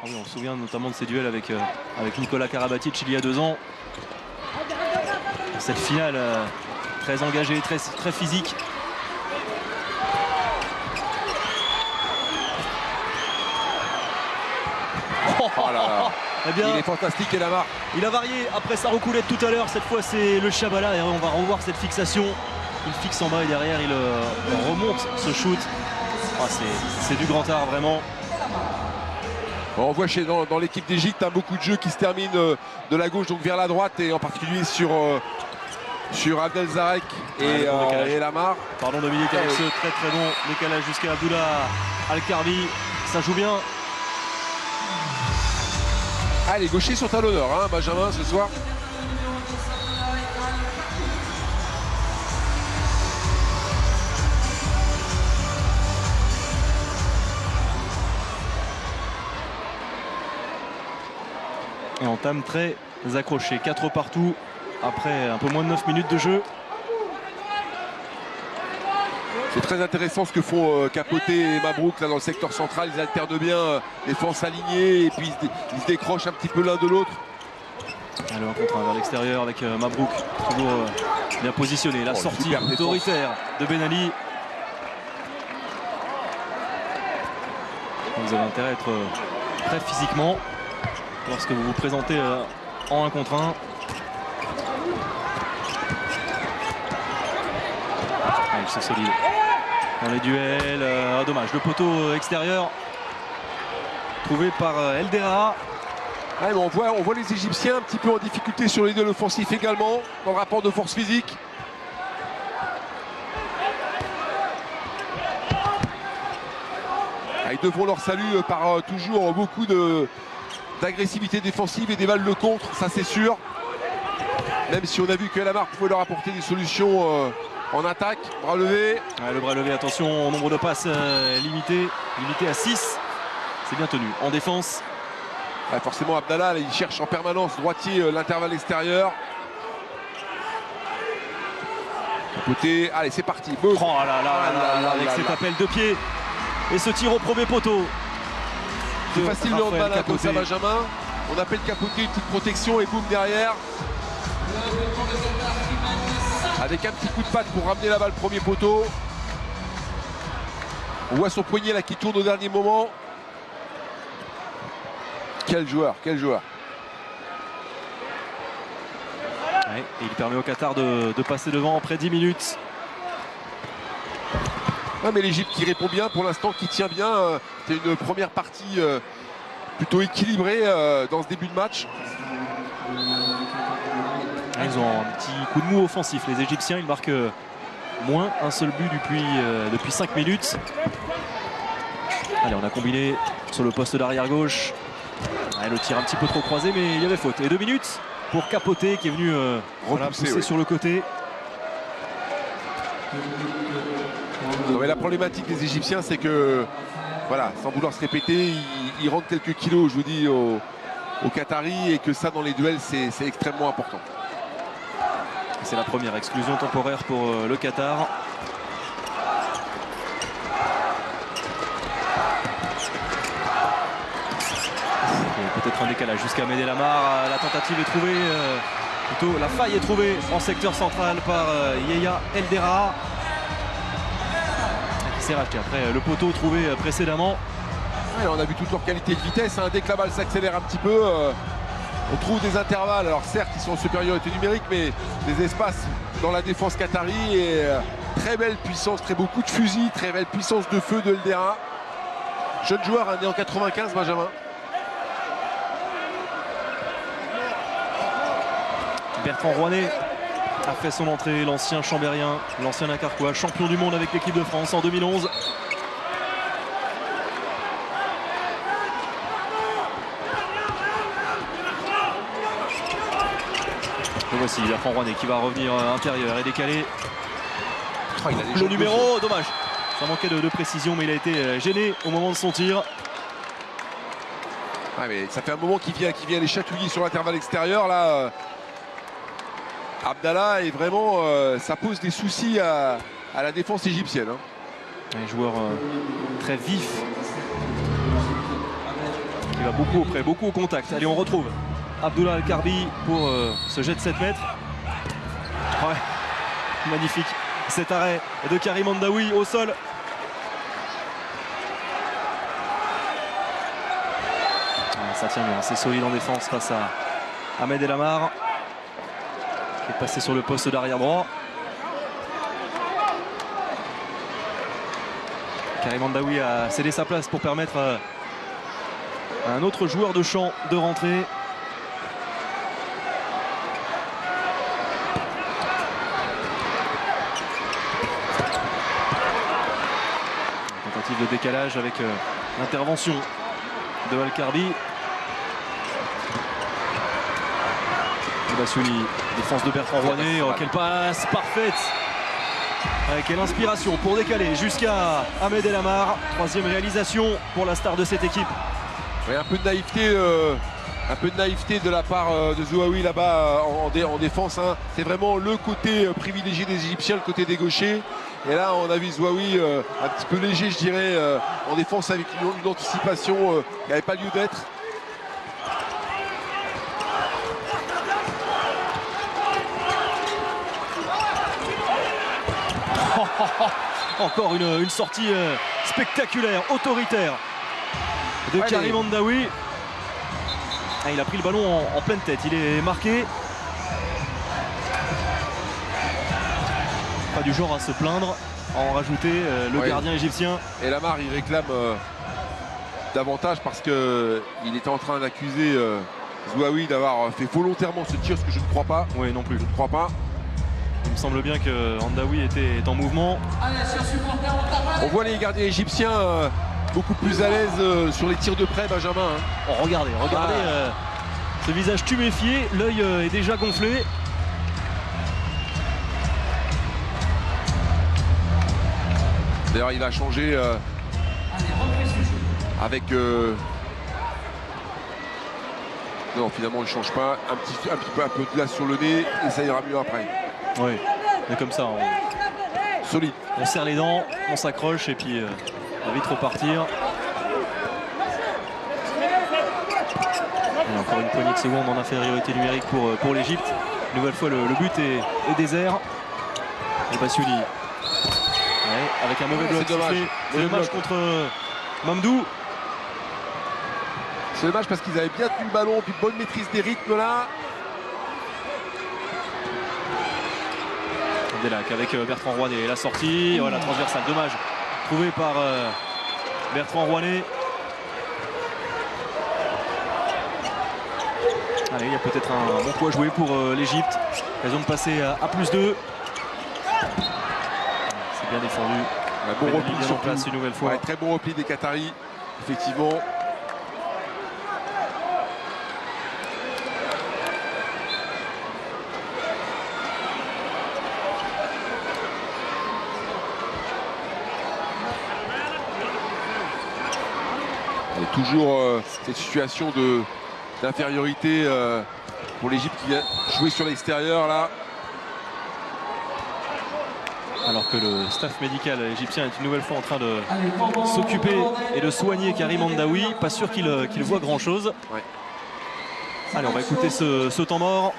Ah oui, on se souvient notamment de ces duels avec Nicolas Karabatic il y a 2 ans. Cette finale très engagée, très physique. Oh là là. Eh bien, il est fantastique et Lamar. Il a varié après sa roucoulette tout à l'heure. Cette fois c'est le Chabala et on va revoir cette fixation. Il fixe en bas et derrière il remonte ce shoot. Ah, c'est du grand art vraiment. On voit dans l'équipe d'Égypte beaucoup de jeux qui se terminent de la gauche donc vers la droite et en particulier sur Abdel Zarek et Lamar. Pardon Dominique avec ce très bon décalage jusqu'à Abdullah Al-Karbi. Ça joue bien. Ah, les gauchers sont à l'honneur, hein, Benjamin, ce soir. Et entame très accroché. 4 partout après un peu moins de 9 minutes de jeu. C'est très intéressant ce que font Capoté et Mabrouk là dans le secteur central. Ils alternent bien défense alignée et puis ils se décrochent un petit peu l'un de l'autre. Alors un contre vers l'extérieur avec Mabrouk, toujours bien positionné. La sortie autoritaire de Ben Ali. Vous avez intérêt à être prêt physiquement lorsque vous vous présentez en 1 contre 1. Ah, ils sont solides dans les duels. Dommage, le poteau extérieur trouvé par Eldera. Ah, on voit les Égyptiens un petit peu en difficulté sur les duels offensifs également, dans le rapport de force physique. Ah, ils devront leur salut par toujours beaucoup d'agressivité défensive et des balles de contre, ça c'est sûr. Même si on a vu que Lamar pouvait leur apporter des solutions en attaque. Bras levé. Ouais, le bras levé, attention, au nombre de passes limité à 6. C'est bien tenu. En défense. Ouais, forcément Abdallah, là, il cherche en permanence droitier l'intervalle extérieur. Côté, allez c'est parti. Boum. Oh là là, avec cet appel de pied et ce tir au premier poteau. C'est facile le handball comme ça, Benjamin. On appelle Capoté, une petite protection et boum derrière. Avec un petit coup de patte pour ramener la balle premier poteau. On voit son poignet là qui tourne au dernier moment. Quel joueur, quel joueur. Ouais, et il permet au Qatar de passer devant après 10 minutes. Ouais, mais l'Égypte qui répond bien pour l'instant, qui tient bien. C'est une première partie plutôt équilibrée dans ce début de match. Ils ont un petit coup de mou offensif. Les Égyptiens, ils marquent moins un seul but depuis 5 minutes. Allez, on a combiné sur le poste d'arrière gauche. Ouais, le tir un petit peu trop croisé, mais il y avait faute. Et 2 minutes pour Capoté qui est venu pousser sur le côté. Non, mais la problématique des Égyptiens, c'est que, voilà, sans vouloir se répéter, ils rentrent quelques kilos, je vous dis, aux Qataris, et que ça, dans les duels, c'est extrêmement important. C'est la première exclusion temporaire pour le Qatar. Peut-être un décalage jusqu'à Médé Lamar. La tentative est trouvée, plutôt la faille est trouvée en secteur central par Yeya Eldera. Qui s'est racheté après le poteau trouvé précédemment. Ouais, on a vu toute leur qualité de vitesse. Hein. Dès que la balle s'accélère un petit peu, on trouve des intervalles. Alors certes, ils sont en supériorité numérique, mais des espaces dans la défense qatari. Et très belle puissance, très beau coup de fusil, très belle puissance de feu de Eldera. Jeune joueur, né en 95, Benjamin. Bertrand Rouanet a fait son entrée, l'ancien Chambérien, l'ancien Incarquois, champion du monde avec l'équipe de France en 2011. Et voici Bertrand Rouanet qui va revenir intérieur et décaler. Oh, le numéro, dommage. Ça manquait de précision, mais il a été gêné au moment de son tir. Ouais, mais ça fait un moment qu'il vient les chatouiller sur l'intervalle extérieur. Là, Abdallah est vraiment, ça pose des soucis à la défense égyptienne. Hein. Un joueur très vif. Il va beaucoup au près, beaucoup au contact. Allez, on retrouve Abdullah Al-Karbi pour ce jet de 7 mètres. Ouais, magnifique cet arrêt de Karim Hamdaoui au sol. Ça tient bien, c'est solide en défense face à Ahmed El Amar qui est passé sur le poste d'arrière droit. Karim Hamdaoui a cédé sa place pour permettre à un autre joueur de champ de rentrer. Tentative de décalage avec l'intervention de Al-Karbi. Bassouli, défense de Bertrand Rouanet. Oh, quelle passe parfaite! Quelle inspiration pour décaler jusqu'à Ahmed El Amar. Troisième réalisation pour la star de cette équipe. Ouais, un peu de naïveté de la part de Zouaoui là-bas en défense. Hein. C'est vraiment le côté privilégié des Égyptiens, le côté des gauchers. Et là, on a vu Zouaoui un petit peu léger, je dirais, en défense avec une anticipation qui n'avait pas lieu d'être. Encore une sortie spectaculaire, autoritaire de Karim Hamdaoui. Il a pris le ballon en pleine tête, il est marqué. Pas du genre à se plaindre, à en rajouter le gardien égyptien. Et Lamar, il réclame davantage parce qu'il était en train d'accuser Zouaoui d'avoir fait volontairement ce tir, ce que je ne crois pas. Oui, non plus. Je ne crois pas. Il me semble bien que Hamdaoui est en mouvement. On voit les gardiens égyptiens beaucoup plus à l'aise sur les tirs de près, Benjamin. Hein. Oh, regardez ce visage tuméfié, l'œil est déjà gonflé. D'ailleurs, il a changé avec... Non, finalement, il ne change pas. Un peu de glace sur le nez et ça ira mieux après. Oui, mais comme ça, solide. On serre les dents, on s'accroche et puis on va vite repartir. Et encore une poignée de secondes en infériorité numérique pour l'Égypte. Une nouvelle fois, le but est désert. Et Bassouli, avec un mauvais bloc. C'est dommage. C'est dommage contre Mamdou. C'est dommage parce qu'ils avaient bien tenu le ballon, puis bonne maîtrise des rythmes là. Delac avec Bertrand Rouanet, la sortie, voilà, transversale, dommage, trouvé par Bertrand Rouanet. Allez, il y a peut-être un bon coup à jouer pour l'Égypte. Occasion de passer à +2. C'est bien défendu. Bon repli bien en place une nouvelle fois. Ouais, très bon repli des Qataris, effectivement. Et toujours cette situation d'infériorité pour l'Égypte qui vient jouer sur l'extérieur là. Alors que le staff médical égyptien est une nouvelle fois en train de s'occuper et de soigner Karim Hamdaoui. Pas sûr qu'il voit grand chose. Ouais. Allez, on va écouter ce temps mort.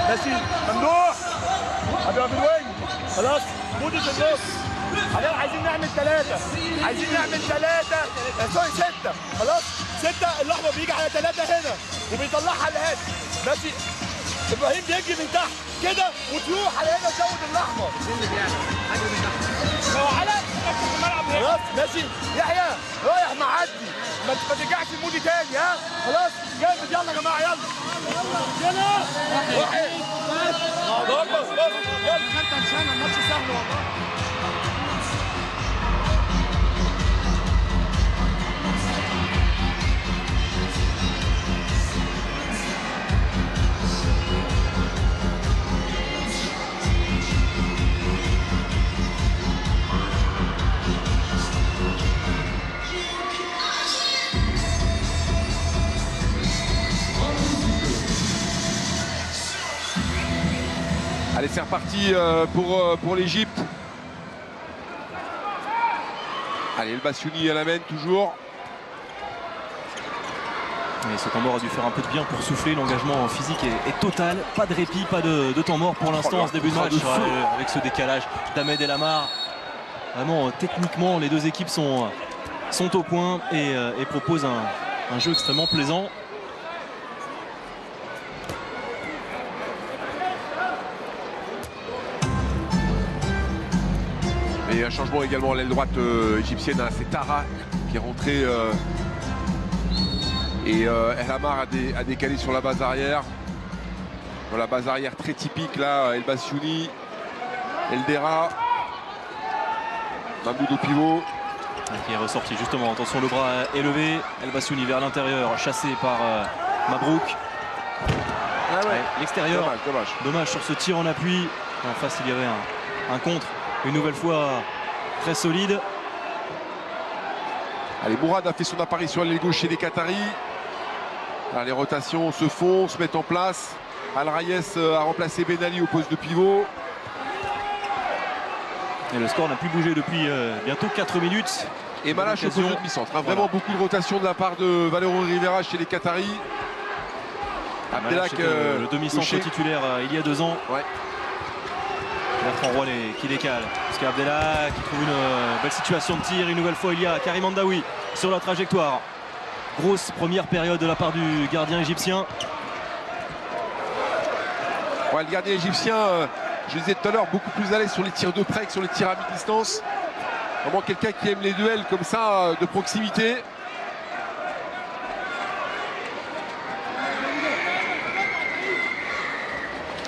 ماشي ممنوع عبد الله بالوين خلاص مودي في النص عايزين نعمل 3 سوري 6 خلاص 6 الاحمر بيجي على 3 هنا وبيطلعها لهنا ماشي ابراهيم بيجي من تحت كده وتروح على هنا تزود الاحمر لو على في الملعب هنا خلاص ماشي يحيى رايح معدي ما ترجعش المودي تاني ها خلاص جامد يلا يا جماعه يلا انت عشان الماتش سهل والله. Allez, c'est reparti pour l'Égypte. Allez, le Bassiouni à la main toujours. Et ce temps mort a dû faire un peu de bien pour souffler. L'engagement physique est total. Pas de répit, pas de temps mort pour l'instant en ce début de match. Avec ce décalage d'Ahmed El Amar. Vraiment, techniquement, les deux équipes sont au point et proposent un jeu extrêmement plaisant. Et un changement également à l'aile droite égyptienne, hein, c'est Tara qui est rentré et El Amar a décalé sur la base arrière. Dans la base arrière très typique là, El Bassiouni, Eldera, Mahmoud au pivot. Qui est ressorti justement, attention le bras élevé, El Bassiouni vers l'intérieur, chassé par Mabrouk. Ah ouais. L'extérieur, dommage sur ce tir en appui. En face il y avait un contre, une nouvelle fois très solide. Allez, Mourad a fait son apparition à l'aile gauche chez les Qataris. Alors, les rotations se font, se mettent en place. Al Rayes a remplacé Ben Ali au poste de pivot. Et le score n'a plus bougé depuis bientôt 4 minutes. Et Malache au poste de demi-centre. Hein, vraiment beaucoup de rotation de la part de Valero Rivera chez les Qataris. Abdelak, le demi-centre titulaire il y a 2 ans. Ouais. Bertrand Roy qui décale. Parce qu'Abdelak qui trouve une belle situation de tir. Une nouvelle fois, il y a Karim Andaoui sur la trajectoire. Grosse première période de la part du gardien égyptien. Ouais, le gardien égyptien, je le disais tout à l'heure, beaucoup plus à l'aise sur les tirs de près que sur les tirs à mi-distance. Vraiment quelqu'un qui aime les duels comme ça, de proximité.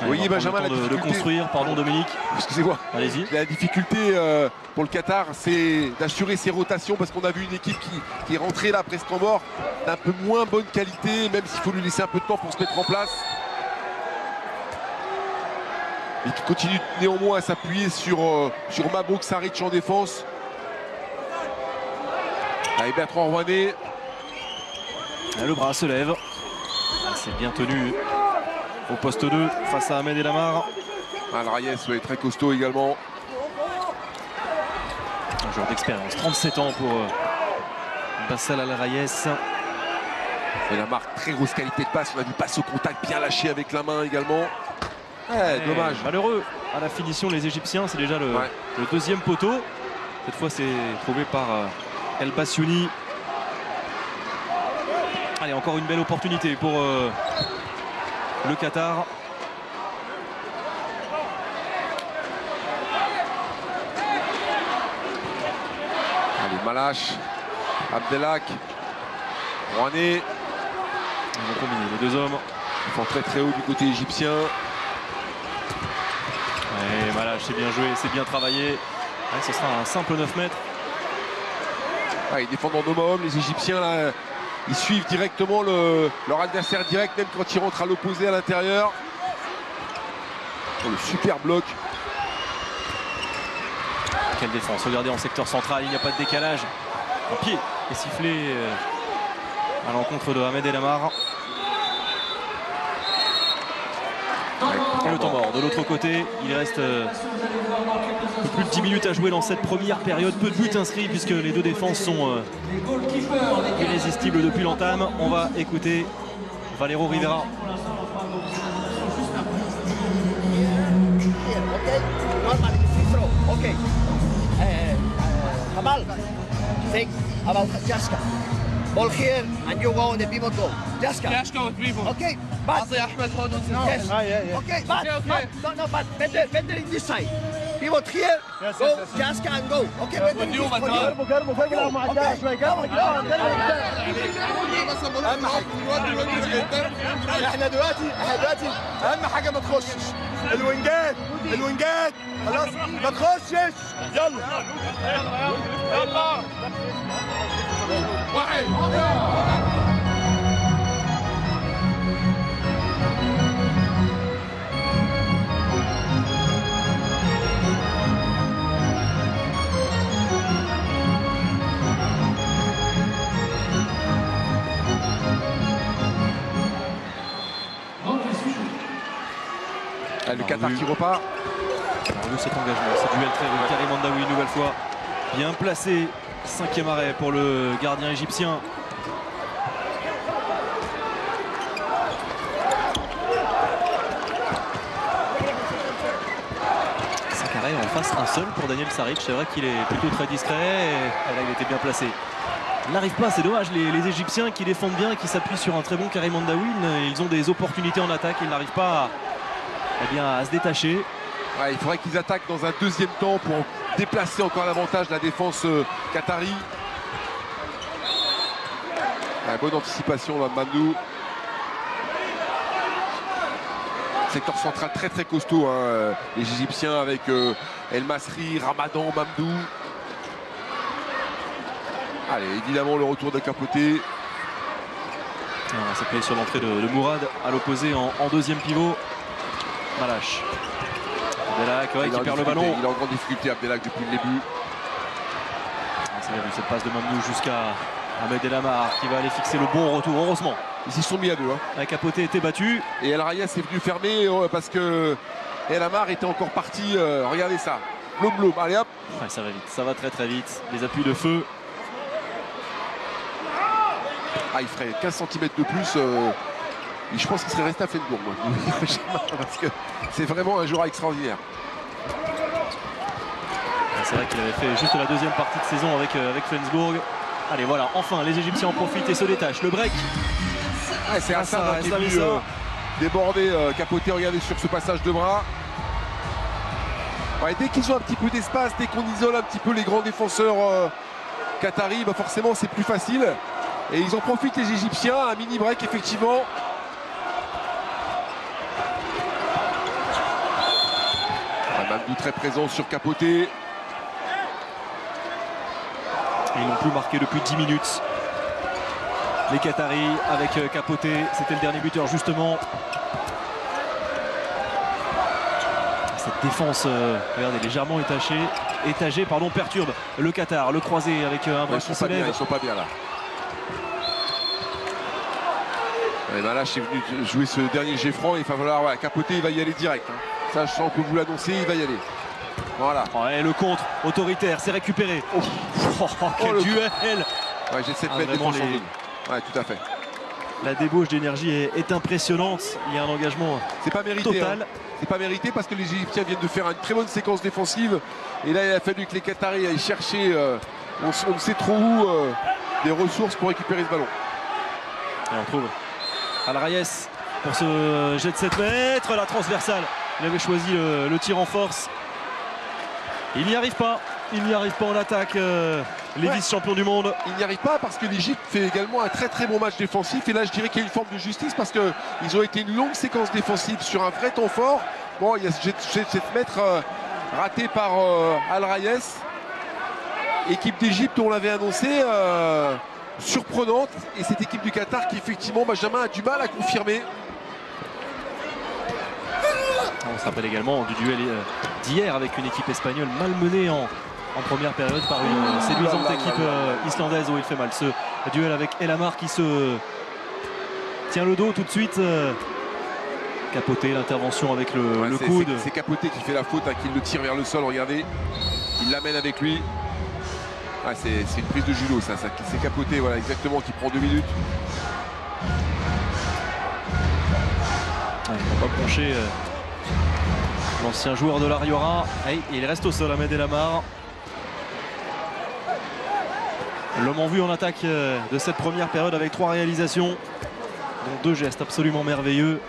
Vous voyez Benjamin, la difficulté de construire, pardon Dominique. Excusez-moi. Allez-y. La difficulté pour le Qatar, c'est d'assurer ses rotations parce qu'on a vu une équipe qui est rentrée là presque en mort, d'un peu moins bonne qualité, même s'il faut lui laisser un peu de temps pour se mettre en place. Et qui continue néanmoins à s'appuyer sur Mabrouk Saric en défense. Avec Bertrand Rouanet. Le bras se lève. C'est bien tenu au poste 2 face à Ahmed El Amar. Al Rayes, ouais, très costaud également. Un joueur d'expérience, 37 ans pour Bassel Al Rayes. Et la marque, très grosse qualité de passe. On a vu passe au contact bien lâché avec la main également. Ouais, dommage. Malheureux à la finition, les Égyptiens. C'est déjà le deuxième poteau. Cette fois, c'est trouvé par El Bassiouni. Allez, encore une belle opportunité pour le Qatar. Allez, Malache, Abdelak, Rouanet. Ils vont combiner les deux hommes. Ils font très très haut du côté égyptien. Et Malache, c'est bien joué, c'est bien travaillé. Ouais, ce sera un simple 9 mètres. Ah, ils défendent en homme à homme, les Égyptiens là. Ils suivent directement leur adversaire direct, même quand ils rentrent à l'opposé à l'intérieur. Oh, le super bloc. Quelle défense, regardez en secteur central, il n'y a pas de décalage. Un pied est sifflé à l'encontre de Ahmed El Amar. Et le temps mort de l'autre côté, il reste un peu plus de 10 minutes à jouer dans cette première période. Peu de buts inscrits puisque les deux défenses sont irrésistibles depuis l'entame. On va écouter Valero Rivera. Kamal, think about Jaska. Ball here and you go on the pivot goal. Jaska. Jaska with people. Okay, but Ahmed Houd on yes. Okay, but better in this side. Pivot here, go Jaska and go. Okay, better in this for you. احنا دلوقتي اهم حاجه ما تخشش الوينجات خلاص ما تخشش يلا واحد Le Qatar qui repart. On a vu cet engagement, ce duel très rude. Karim Mandaoui une nouvelle fois. Bien placé. 5e arrêt pour le gardien égyptien. En face, un seul pour Daniel Saric. C'est vrai qu'il est plutôt très discret et là il était bien placé. Il n'arrive pas, c'est dommage, les Égyptiens qui défendent bien, qui s'appuient sur un très bon Karim Mandaoui, ils ont des opportunités en attaque, ils n'arrivent pas à se détacher. Ouais, il faudrait qu'ils attaquent dans un deuxième temps pour déplacer encore davantage la défense qatari. Ouais, bonne anticipation là de Mamdou. Secteur central très très costaud, hein, les Égyptiens avec El Masri, Ramadan, Mamdou. Allez, évidemment le retour de Capote. On s'est payé sur l'entrée de Mourad à l'opposé en deuxième pivot. Malache. Abdelak qui perd le ballon. Il est en grande difficulté Abdelak depuis le début. C'est bien vu cette passe de Mamdou jusqu'à Ahmed El Amar qui va aller fixer le bon retour, heureusement. Ils s'y sont mis à deux. Hein. Capote était battu. Et El Rayas est venu fermer parce que El Amar était encore parti. Regardez ça. Blum, allez hop. Ouais, ça va vite, ça va très très vite. Les appuis de feu. Ah, il ferait 15 cm de plus. Je pense qu'il serait resté à Flensburg. Parce que c'est vraiment un joueur extraordinaire. C'est vrai qu'il avait fait juste la deuxième partie de saison avec Flensburg. Allez voilà, enfin les Égyptiens en profitent et se détachent. Le break. Ah, c'est Hassan qui est venu déborder Capote, regardez sur ce passage de bras. Ouais, dès qu'ils ont un petit peu d'espace, dès qu'on isole un petit peu les grands défenseurs qataris, bah forcément c'est plus facile. Et ils en profitent les Égyptiens, un mini break effectivement. Mamdou très présent sur Capote. Ils n'ont plus marqué depuis 10 minutes. Les Qataris avec Capote, c'était le dernier buteur justement. Cette défense, regardez, légèrement étagée, perturbe le Qatar. Le croisé avec un bras qui se lève. Ils sont pas bien là. Et Malache est venu jouer ce dernier jet franc. Il va falloir, ouais, Capote, il va y aller direct. Hein. Ça, je sens que vous l'annoncez, il va y aller. Voilà. Oh, et le contre autoritaire, c'est récupéré. Quel duel. Ouais, j'ai 7 mètres défense en zone. Ouais, tout à fait. La débauche d'énergie est impressionnante. Il y a un engagement pas mérité, total. Hein. C'est pas mérité parce que les Égyptiens viennent de faire une très bonne séquence défensive. Et là, il a fallu que les Qataris aillent chercher, on ne sait trop où, des ressources pour récupérer ce ballon. Et on trouve Al Rayes pour ce jet de 7 mètres. La transversale. Il avait choisi le tir en force. Il n'y arrive pas. Il n'y arrive pas en attaque. Les vice-champions du monde. Il n'y arrive pas parce que l'Égypte fait également un très très bon match défensif. Et là, je dirais qu'il y a une forme de justice parce qu'ils ont été une longue séquence défensive sur un vrai temps fort. Bon, il y a ce jet de 7 mètres raté par Al Rayes. Équipe d'Égypte, on l'avait annoncé, surprenante. Et cette équipe du Qatar qui, effectivement, Benjamin a du mal à confirmer. On se rappelle également du duel d'hier avec une équipe espagnole malmenée en première période par une séduisante équipe islandaise où il fait mal. Ce duel avec El Amar qui se tient le dos tout de suite. Capote, l'intervention avec le coude. C'est Capote qui fait la faute, hein, qui le tire vers le sol, regardez. Il l'amène avec lui. Ouais, c'est une prise de judo ça c'est Capote, voilà, exactement, qui prend 2 minutes. Il ne va pas pencher l'ancien joueur de l'Ariora. Il reste au sol, Ahmed El Amar. L'homme en vue en attaque de cette première période avec 3 réalisations, dont 2 gestes absolument merveilleux.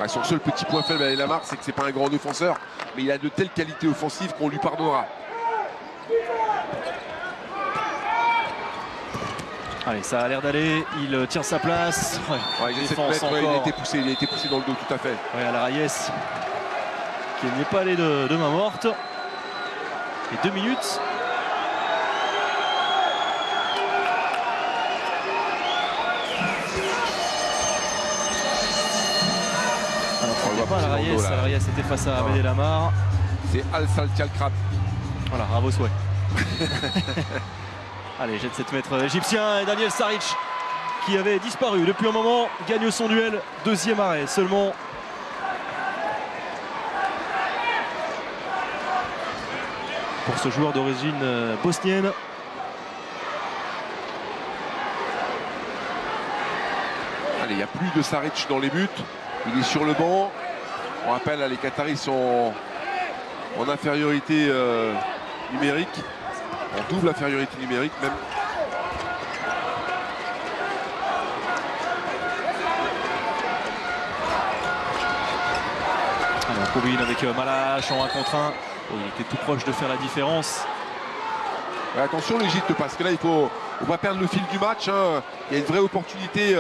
Son seul petit point faible à El Amar, c'est que c'est pas un grand défenseur, mais il a de telles qualités offensives qu'on lui pardonnera. Allez, ça a l'air d'aller, il tient sa place. Ouais, il a été poussé dans le dos, tout à fait. Ouais, Al Rayes qui n'est pas allé de main morte. Et 2 minutes. Al Rayes était face à Ahmed El Amar. C'est Al Saltial Krab. Voilà, bravo souhait. Allez, jet de 7 mètres égyptien et Daniel Saric qui avait disparu depuis un moment gagne son duel. Deuxième arrêt seulement. Pour ce joueur d'origine bosnienne. Allez, il n'y a plus de Saric dans les buts. Il est sur le banc. On rappelle, les Qataris sont en infériorité numérique. En double infériorité numérique même. Allez, on combine avec Malache en 1 contre 1. Oh, il était tout proche de faire la différence. Ouais, attention l'Égypte, parce que là il faut pas perdre le fil du match. Hein. Il y a une vraie opportunité.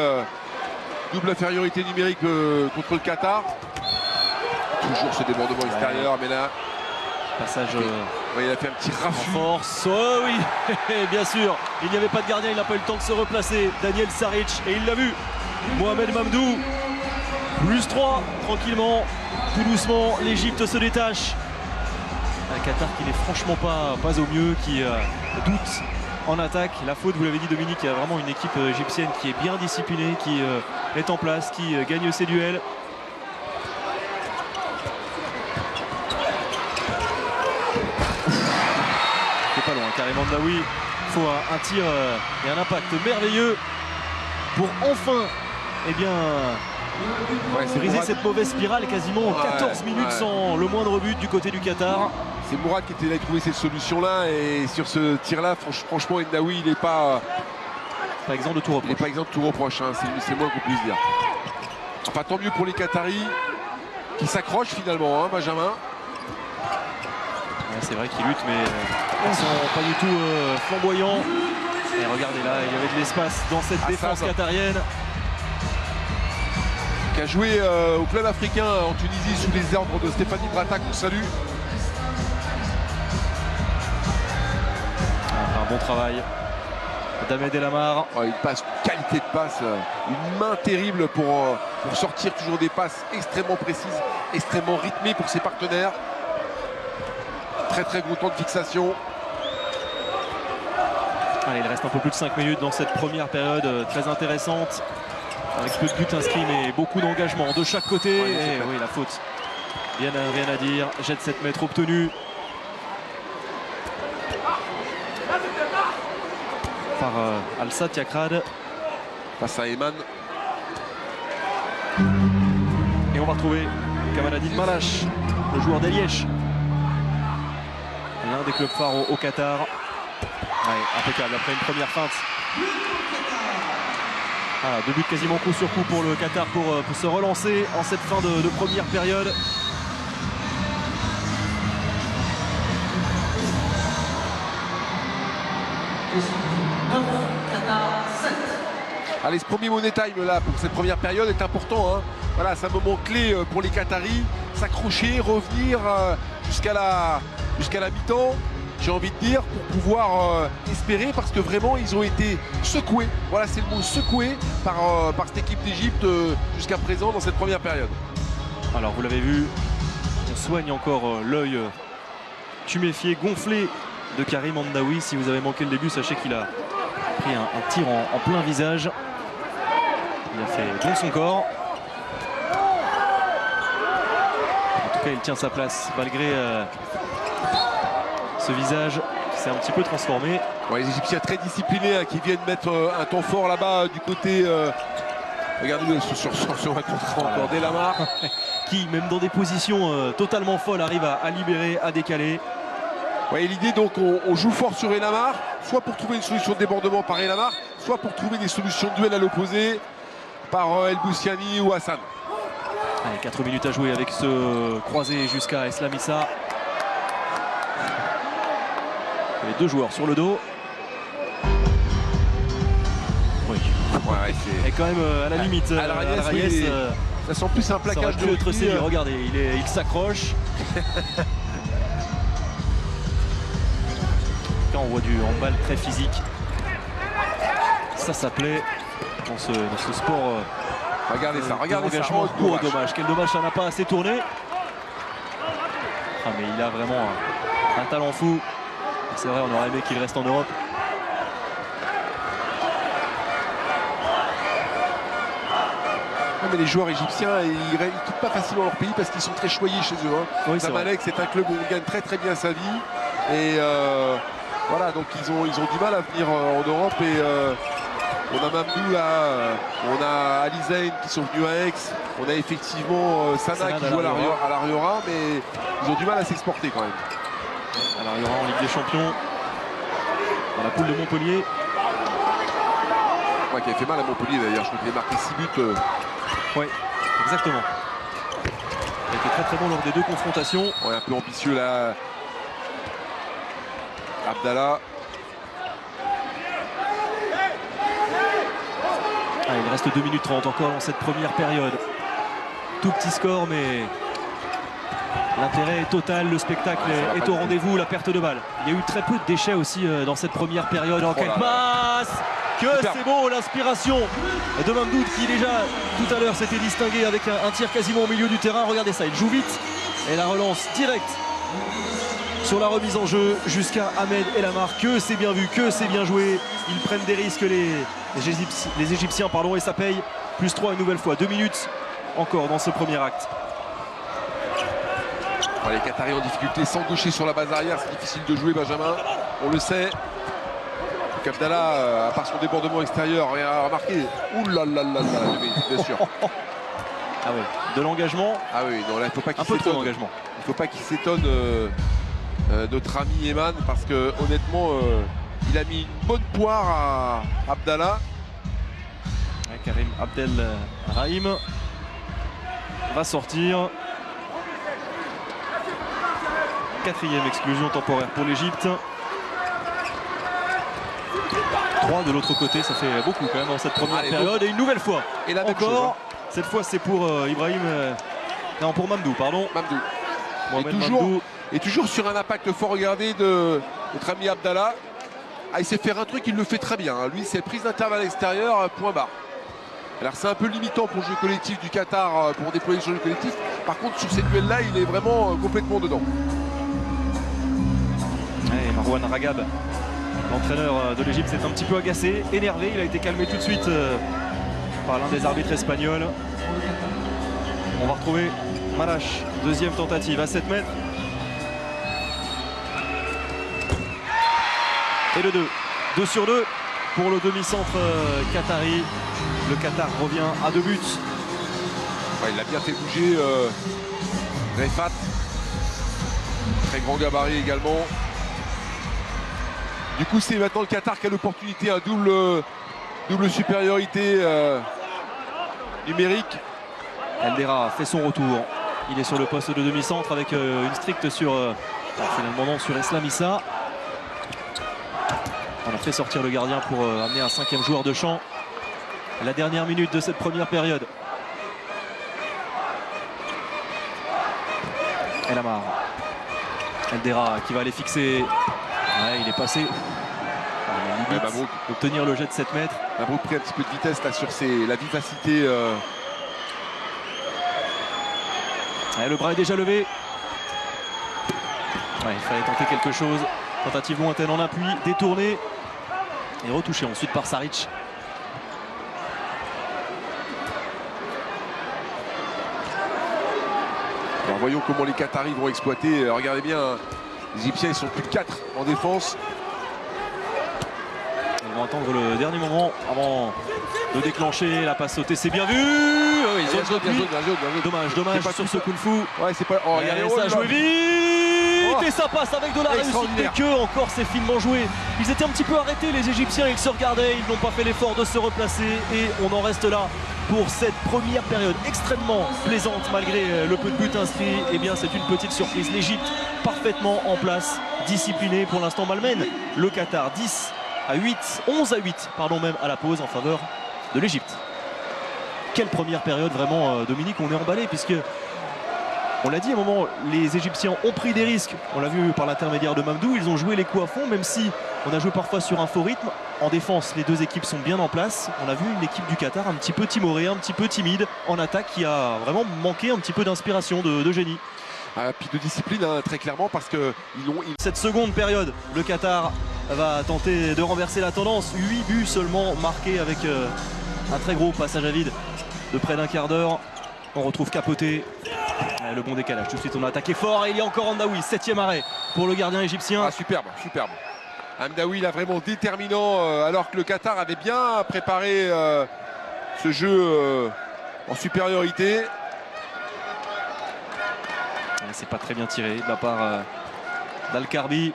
Double infériorité numérique contre le Qatar. Toujours ce débordement extérieur, mais là... Passage... il a fait un petit raffut. En force, oh oui, bien sûr. Il n'y avait pas de gardien, il n'a pas eu le temps de se replacer. Daniel Saric, et il l'a vu. Mohamed Mamdou, plus 3, tranquillement, tout doucement, l'Égypte se détache. Un Qatar qui n'est franchement pas au mieux, qui doute en attaque. La faute, vous l'avez dit Dominique, il y a vraiment une équipe égyptienne qui est bien disciplinée, qui est en place, qui gagne ses duels. C'est pas loin, carrément Daoui. Il faut un tir et un impact merveilleux pour enfin, eh bien, briser cette mauvaise spirale. Quasiment 14 minutes sans le moindre but du côté du Qatar. C'est Mourad qui était là à trouver cette solution-là, et sur ce tir-là, franchement, Ndaoui, il n'est pas exempt de tout reproche. Il n'est pas exempt de tout reproche, hein. C'est moins qu'on puisse dire. Enfin, tant mieux pour les Qataris qui s'accrochent finalement, hein, Benjamin. Ouais, c'est vrai qu'ils luttent, mais ils ne sont pas du tout flamboyants. Et regardez là, il y avait de l'espace dans cette défense qatarienne. Qui a joué au club africain en Tunisie sous les ordres de Stéphanie Brata, qu'on salue. Un bon travail. Damed El Amar. Une passe, qualité de passe, une main terrible pour sortir toujours des passes extrêmement précises, extrêmement rythmées pour ses partenaires. Très gros temps de fixation. Allez, il reste un peu plus de 5 minutes dans cette première période très intéressante. Avec peu de buts inscrits, mais beaucoup d'engagement de chaque côté. Ouais, et oui, la faute. Rien à dire. Jet de 7 mètres obtenu par Alsat Yakrad. Face à Eman. Et on va retrouver Kamaladine Malache, le joueur d'Eliège. L'un des clubs phares au Qatar. Ouais, impeccable après une première feinte. Ah, 2 buts quasiment coup sur coup pour le Qatar pour se relancer en cette fin de première période. Allez, ce premier money time là pour cette première période est important. Hein. Voilà, c'est un moment clé pour les Qataris. S'accrocher, revenir jusqu'à la mi-temps, j'ai envie de dire, pour pouvoir espérer, parce que vraiment ils ont été secoués. Voilà, c'est le mot, secoués par cette équipe d'Égypte jusqu'à présent dans cette première période. Alors vous l'avez vu, on soigne encore l'œil tuméfié, gonflé de Karim Hamdaoui. Si vous avez manqué le début, sachez qu'il a pris un tir en plein visage. Il a fait don son corps. En tout cas, il tient sa place malgré ce visage qui s'est un petit peu transformé. Ouais, les Égyptiens très disciplinés, hein, qui viennent mettre un temps fort là-bas du côté... regardez-le sur un contre encore d'El Amar. Qui, même dans des positions totalement folles, arrive à libérer, à décaler. Ouais, l'idée donc, on joue fort sur El Amar, soit pour trouver une solution de débordement par El Amar, soit pour trouver des solutions de duel à l'opposé par El Boussiani ou Hassan. Allez, 4 minutes à jouer avec ce croisé jusqu'à Eslamissa. Les 2 joueurs sur le dos. Oui. Ouais, et quand même à la limite. Al-Rayes, ça sent plus un plaquage de rugby. Regardez, il s'accroche. Quand on voit du handball très physique, ça plaît dans ce sport. Regardez ça, regardez ça. Oh, dommage. Quel dommage, ça n'a pas assez tourné. Ah, mais il a vraiment un talent fou. C'est vrai, on aurait aimé qu'il reste en Europe. mais les joueurs égyptiens, ils ne quittent pas facilement leur pays parce qu'ils sont très choyés chez eux. Hein. Oui, Zamalek, c'est un club où on gagne très très bien sa vie. Et voilà, donc ils ont du mal à venir en Europe. Et on a Mamdou là, on a Ali Zayn qui sont venus à Aix. On a effectivement Sana qui joue à l'Ariora, mais ils ont du mal à s'exporter quand même. À l'Ariora en Ligue des Champions, dans la poule de Montpellier. Ouais, qui avait fait mal à Montpellier d'ailleurs, je crois qu'il a marqué 6 buts. Oui, exactement. Il a été très très bon lors des deux confrontations. Ouais, un peu ambitieux là. Abdallah. Ah, il reste 2 minutes 30 encore dans cette première période. Tout petit score, mais l'intérêt est total, le spectacle est au rendez-vous, la perte de balle. Il y a eu très peu de déchets aussi dans cette première période. En quelle masse! Que c'est beau, l'inspiration de Mamdou qui déjà tout à l'heure s'était distingué avec un tir quasiment au milieu du terrain. Regardez ça, il joue vite et la relance directe sur la remise en jeu jusqu'à Ahmed Elamar. Que c'est bien vu, que c'est bien joué. Ils prennent des risques les Égyptiens pardon, et ça paye. Plus 3 une nouvelle fois, 2 minutes encore dans ce premier acte. Les Qataris en difficulté sans gaucher sur la base arrière, c'est difficile de jouer, Benjamin, on le sait. Abdallah, à part son débordement extérieur, a remarqué. Ouh là là là là, bien sûr. Ah oui, de l'engagement. Ah oui, non, là, il ne faut pas qu'il s'étonne. Un peu trop d'engagement. Il ne faut pas qu'il s'étonne notre ami Eman, parce que honnêtement, il a mis une bonne poire à Abdallah. Ouais, Karim Abdel Rahim va sortir. 4e exclusion temporaire pour l'Égypte. 3 de l'autre côté, ça fait beaucoup quand même dans cette première période. Et une nouvelle fois, et la encore, chose, hein. Cette fois c'est pour Ibrahim, non pour Mamdou, pardon. Mamdou. Et toujours sur un impact fort, regardez, de notre ami Abdallah. Ah, il sait faire un truc, il le fait très bien. Lui, c'est prise d'intervalle extérieur, point barre. Alors c'est un peu limitant pour le jeu collectif du Qatar, pour déployer le jeu collectif. Par contre, sur ces duels-là, il est vraiment complètement dedans. Et Marwan Ragab, l'entraîneur de l'Égypte, s'est un petit peu agacé, énervé. Il a été calmé tout de suite par l'un des arbitres espagnols. On va retrouver Malash, deuxième tentative à 7 mètres. Et le 2. 2 sur 2 pour le demi-centre qatari. Le Qatar revient à 2 buts. Ouais, il a bien fait bouger Refat. Très grand gabarit également. Du coup, c'est maintenant le Qatar qui a l'opportunité, un double supériorité numérique. Eldera fait son retour. Il est sur le poste de demi-centre avec une stricte sur finalement non, sur Eslam Issa. On a fait sortir le gardien pour amener un 5e joueur de champ. La dernière minute de cette première période. Elamar. Eldera qui va aller fixer. Ouais, il est passé. Obtenir le jet de 7 mètres. Mabrouk pris un petit peu de vitesse là sur la vivacité. Ouais, le bras est déjà levé. Ouais, il fallait tenter quelque chose. Tentative lointaine en appui, détournée et retouchée ensuite par Saric. Alors voyons comment les Qataris vont exploiter. Regardez bien, hein, les Égyptiens ils sont plus de 4 en défense. Ils vont attendre le dernier moment avant de déclencher la passe sautée. C'est bien vu. Ils ont bien joué. Dommage sur ce kung fu. Ouais, c'est pas. Oh, ça a joué vite et ça passe avec de la réussite. Et que encore c'est finement joué. Ils étaient un petit peu arrêtés les Égyptiens. Ils se regardaient. Ils n'ont pas fait l'effort de se replacer et on en reste là. Pour cette première période extrêmement plaisante malgré le peu de buts inscrits, eh bien c'est une petite surprise. L'Égypte parfaitement en place, disciplinée, pour l'instant malmène le Qatar 11 à 8 pardon, même à la pause en faveur de l'Égypte. Quelle première période vraiment, Dominique, on est emballé puisque on l'a dit à un moment, les Égyptiens ont pris des risques. On l'a vu par l'intermédiaire de Mamdou, ils ont joué les coups à fond, même si on a joué parfois sur un faux rythme. En défense, les deux équipes sont bien en place. On a vu une équipe du Qatar un petit peu timorée, un petit peu timide. En attaque, qui a vraiment manqué un petit peu d'inspiration, de génie. Puis de discipline, hein, très clairement, parce que Cette seconde période, le Qatar va tenter de renverser la tendance. 8 buts seulement marqués avec un très gros passage à vide de près d'un quart d'heure. On retrouve Capote. Le bon décalage. Tout de suite, on a attaqué fort. Et il y a encore Hamdaoui. 7e arrêt pour le gardien égyptien. Ah, superbe, superbe. Hamdaoui, là, vraiment déterminant, alors que le Qatar avait bien préparé ce jeu en supériorité. C'est pas très bien tiré de la part d'Al-Karbi.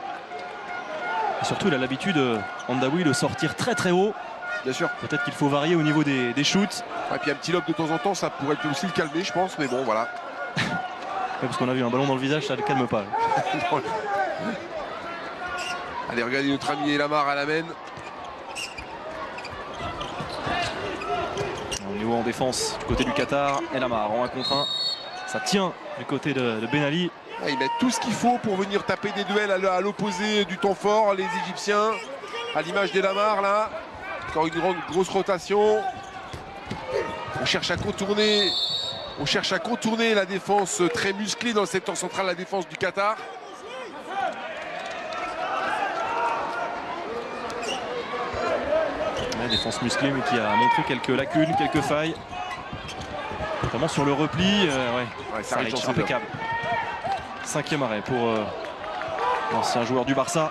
Et surtout, il a l'habitude, Hamdaoui, de sortir très très haut. Bien sûr. Peut-être qu'il faut varier au niveau des shoots. Et puis un petit lob de temps en temps, ça pourrait aussi le calmer, je pense. Mais bon, voilà. Ouais, parce qu'on a vu un ballon dans le visage, ça ne le calme pas. Allez, regardez notre ami Elamar à la main. Au niveau en défense du côté du Qatar, Elamar en 1 contre 1. Ça tient du côté de Ben Ali. Ils mettent tout ce qu'il faut pour venir taper des duels à l'opposé du temps fort, les Égyptiens. À l'image d'Elamar, là. Encore une grosse rotation. On cherche à contourner la défense très musclée dans le secteur central, la défense du Qatar. Ouais, défense musclée mais qui a montré quelques lacunes, quelques failles. Notamment sur le repli. Ouais, Saric, impeccable. 5e arrêt pour l'ancien joueur du Barça.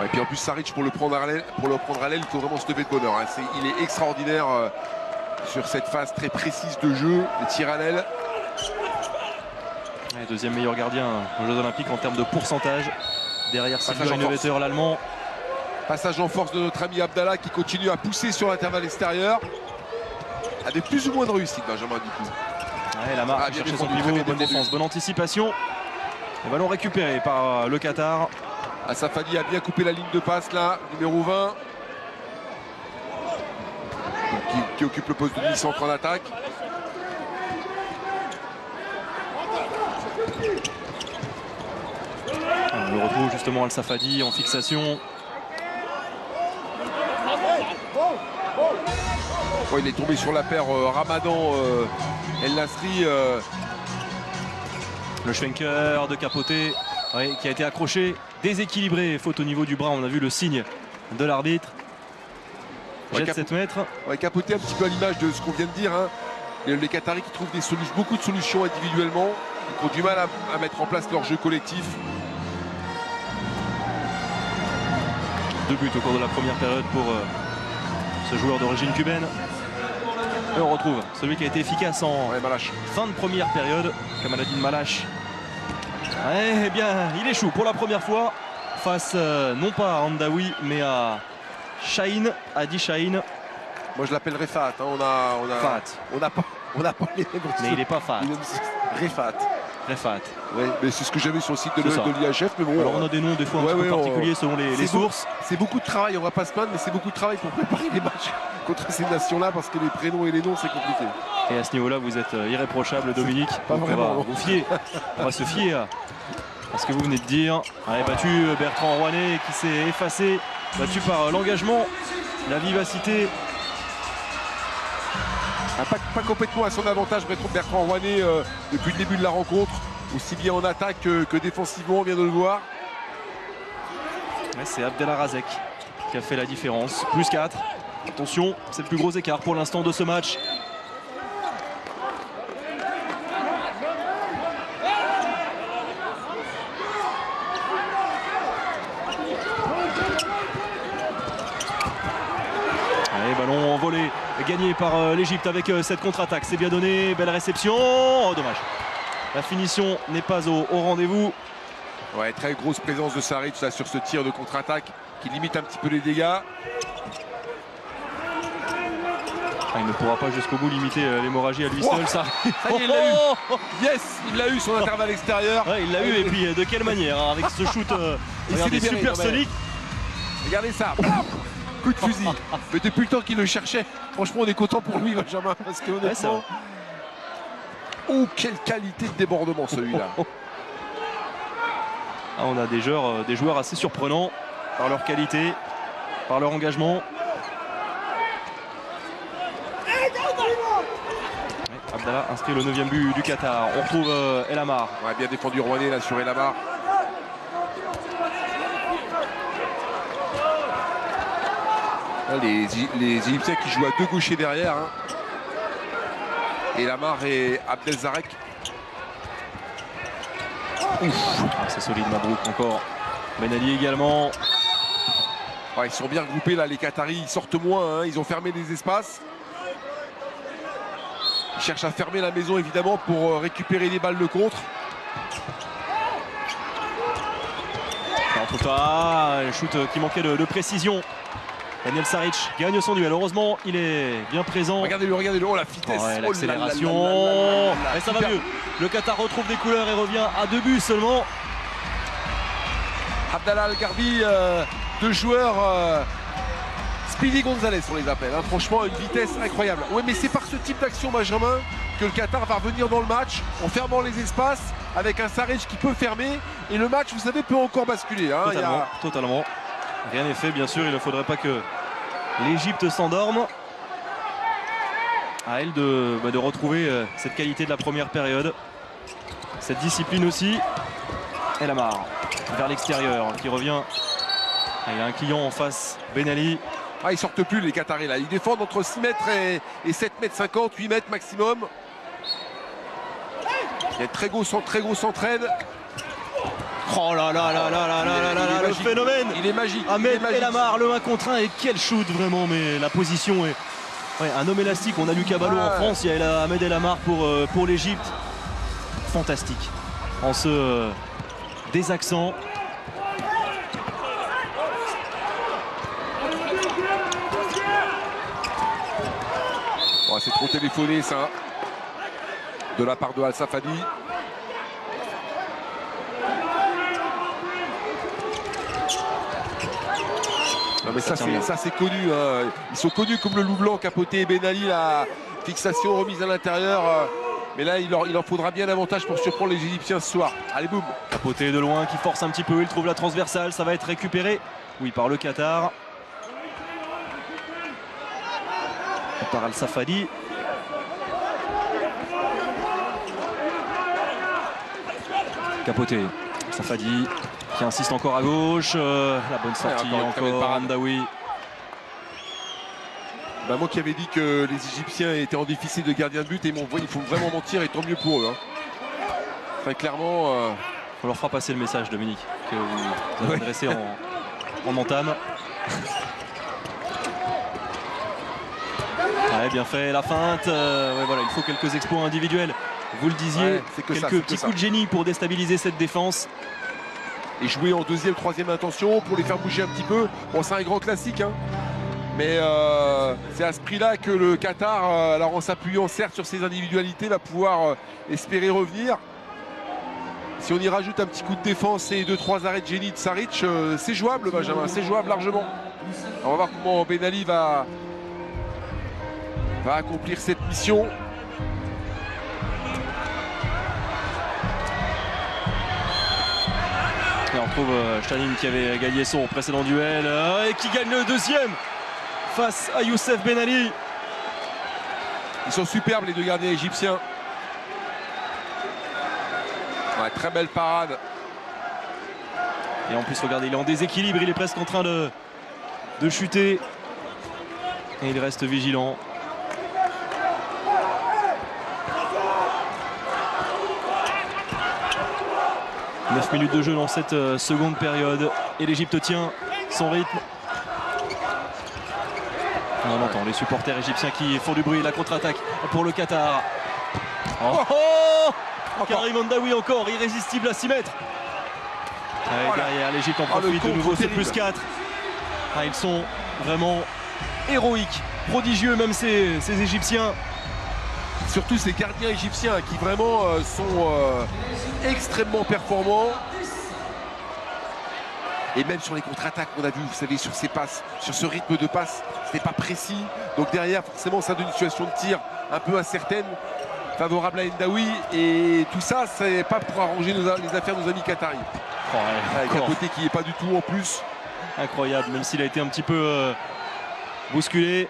Et puis en plus Saric, pour le prendre à l'aile, il faut vraiment se lever de bonheur. Hein. Il est extraordinaire sur cette phase très précise de jeu, les tirs à l'aile. Ouais, 2e meilleur gardien aux Jeux Olympiques en termes de pourcentage. Derrière Silver Innovator, l'Allemand. Passage en force de notre ami Abdallah qui continue à pousser sur l'intervalle extérieur. Avec plus ou moins de réussite, Benjamin, du coup. Ouais, Lamar qui cherchait son pivot, bonne défense, bonne anticipation. Le ballon récupéré par le Qatar. Safadi a bien coupé la ligne de passe là, numéro 20. Qui occupe le poste de demi-centre en attaque. On le retrouve justement Al-Safadi en fixation. Oh, il est tombé sur la paire Ramadan El Nasri. Le Schwenker de Capote, oui, qui a été accroché, déséquilibré, faute au niveau du bras. On a vu le signe de l'arbitre. Jet de 7 mètres. Ouais, Capote un petit peu à l'image de ce qu'on vient de dire. Hein. Les Qataris qui trouvent beaucoup de solutions individuellement, qui ont du mal à mettre en place leur jeu collectif. 2 buts au cours de la première période pour ce joueur d'origine cubaine. Et on retrouve celui qui a été efficace en fin de première période, Kamaladine Malache. Ouais, eh bien, il échoue pour la première fois face non pas à Hamdaoui mais à Chahine, Hadi Chahine. Moi je l'appelle Refat. Hein. On n'a pas les mêmes. Mais il n'est pas Fat. Refat. Refat. Ouais, mais c'est ce que j'ai vu sur le site de l'IHF. Mais bon, alors on a des noms des fois un petit peu particuliers selon les sources. C'est beaucoup de travail, on va pas se plaindre, mais c'est beaucoup de travail pour préparer les matchs contre ces nations-là parce que les prénoms et les noms c'est compliqué. Et à ce niveau-là, vous êtes irréprochable, Dominique. Pas vraiment. On va se fier à ce que vous venez de dire. Allez, battu Bertrand Rouanet qui s'est effacé, battu par l'engagement, la vivacité. Pas complètement à son avantage Bertrand Rouanet depuis le début de la rencontre, aussi bien en attaque que défensivement, on vient de le voir. Ouais, c'est Abdellah Razek qui a fait la différence. Plus 4. Attention, c'est le plus gros écart pour l'instant de ce match. Allez, ballon volé, gagné par l'Égypte avec cette contre-attaque. C'est bien donné, belle réception. Oh, dommage. La finition n'est pas au rendez-vous. Ouais, très grosse présence de Saric là, sur ce tir de contre-attaque qui limite un petit peu les dégâts. Il ne pourra pas jusqu'au bout limiter l'hémorragie à lui seul. Ça y est, il l'a eu. Yes, il l'a eu son intervalle extérieur. Ouais, il l'a eu et puis de quelle manière hein, avec ce shoot regardez, supersonique. Regardez ça. Coup de fusil. Mais depuis le temps qu'il le cherchait, franchement on est content pour lui Benjamin parce que honnêtement. Oh, quelle qualité de débordement celui-là. Ah, on a des joueurs assez surprenants par leur qualité, par leur engagement. Abdallah inscrit le 9e but du Qatar. On retrouve Elamar. Ouais, bien défendu Rouanet là sur Elamar. Les Égyptiens qui jouent à deux gauchers derrière. Hein. Et Lamar et Abdelzarek. C'est solide, Mabrouk encore. Ben Ali également. Ouais, ils sont bien regroupés là, les Qataris. Ils sortent moins, hein. Ils ont fermé des espaces. Ils cherchent à fermer la maison évidemment pour récupérer les balles de contre. Un shoot qui manquait de précision. Daniel Saric gagne son duel. Heureusement, il est bien présent. Regardez-le, regardez-le. Oh la vitesse. Ouais, l'accélération. Et ça va mieux. Le Qatar retrouve des couleurs et revient à 2 buts seulement. Abdallah Al-Garbi, 2 joueurs. Speedy Gonzalez, on les appelle. Hein. Franchement, une vitesse incroyable. Oui, mais c'est par ce type d'action, Benjamin, que le Qatar va revenir dans le match en fermant les espaces avec un Saric qui peut fermer. Et le match, vous savez, peut encore basculer. Hein. Totalement. Rien n'est fait, bien sûr. Il ne faudrait pas que l'Égypte s'endorme. À elle de retrouver cette qualité de la première période. Cette discipline aussi. Et Lamar vers l'extérieur qui revient. Il y a un client en face, Ben Ali. Ils sortent plus les Qataris là. Ils défendent entre 6 mètres et 7 mètres 50, 8 mètres maximum. Il y a très gros s'entraide. Oh là là là là là là là là, le phénomène. Il est magique. Ahmed El Lamar, le 1 contre 1 et quel shoot vraiment, mais la position est un homme élastique. On a Lucas Ballot en France, il y a Ahmed El Lamar pour l'Égypte. Fantastique. En se désaxant. C'est trop téléphoné ça. De la part de Al Safadi. Non mais ça c'est connu, hein. Ils sont connus comme le loup blanc, Capoté et Ben Ali, la fixation remise à l'intérieur. Mais là il en faudra bien davantage pour surprendre les Égyptiens ce soir. Allez boum. Capoté de loin qui force un petit peu, il trouve la transversale, ça va être récupéré. Oui, par le Qatar. Par Al Safadi. Capoté. Safadi qui insiste encore à gauche. La bonne sortie encore. Hamdaoui. Moi qui avais dit que les Égyptiens étaient en déficit de gardien de but et il faut vraiment mentir et tant mieux pour eux. Hein. Très clairement. On leur fera passer le message, Dominique, que vous avez adressé en entame. Ouais, bien fait, la feinte. Ouais, voilà, il faut quelques exploits individuels. Vous le disiez, quelques petits coups de génie pour déstabiliser cette défense. Et jouer en deuxième, troisième intention pour les faire bouger un petit peu. Bon, c'est un grand classique, hein. Mais c'est à ce prix-là que le Qatar, alors en s'appuyant certes sur ses individualités, va pouvoir espérer revenir. Si on y rajoute un petit coup de défense et 2-3 arrêts de génie de Saric, c'est jouable, Benjamin, c'est jouable largement. Alors, on va voir comment Ben Ali va accomplir cette mission. Et on retrouve Staline qui avait gagné son précédent duel et qui gagne le deuxième face à Youssef Ben Ali. Ils sont superbes les deux gardiens égyptiens. Ouais, très belle parade. Et en plus, regardez, il est en déséquilibre, il est presque en train de chuter. Et il reste vigilant. « 9 minutes de jeu dans cette seconde période et l'Égypte tient son rythme. » On entend les supporters égyptiens qui font du bruit. La contre-attaque pour le Qatar. Karim Hamdaoui encore, irrésistible à 6 mètres. Derrière, l'Égypte en profite de nouveau, c'est plus 4. Ils sont vraiment héroïques, prodigieux même ces Égyptiens. Surtout ces gardiens égyptiens qui vraiment sont extrêmement performants. Et même sur les contre-attaques, on a vu, vous savez, sur ces passes, sur ce rythme de passe, c'était pas précis. Donc derrière, forcément, ça donne une situation de tir un peu incertaine, favorable à Hamdaoui. Et tout ça, c'est pas pour arranger les affaires de nos amis qataris. Avec un côté qui n'est pas du tout en plus. Incroyable, même s'il a été un petit peu bousculé.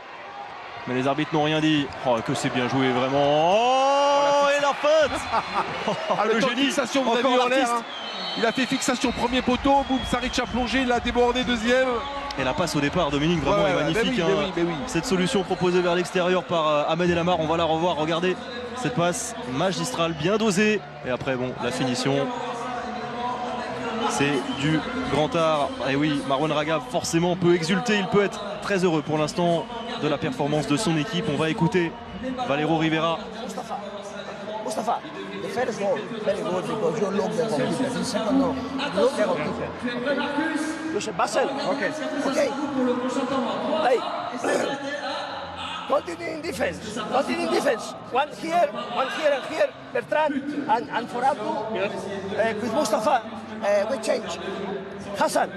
Mais les arbitres n'ont rien dit. Oh, que c'est bien joué, vraiment. Oh, et la feinte. Le génie, fixation, vous avez vu en l'air. Il a fait fixation premier poteau, boum, Saric a plongé, il a débordé deuxième. Et la passe au départ, Dominique, vraiment est magnifique. Mais oui. Cette solution proposée vers l'extérieur par Ahmed El Lamar, on va la revoir, regardez. cette passe magistrale, bien dosée. Et après, bon, la finition, c'est du grand art. Et oui, Marouane Raga forcément peut exulter, il peut être très heureux pour l'instant de la performance de son équipe. On va écouter Valero Rivera. Mustafa, the first goal, very good because you look the goalkeeper. The second goal, look the goalkeeper. Listen, Basel. Okay. Hey. Continue in defense. Continue in defense. One here and here. Bertrand and for Abdul with Mustafa. We change. Hassan.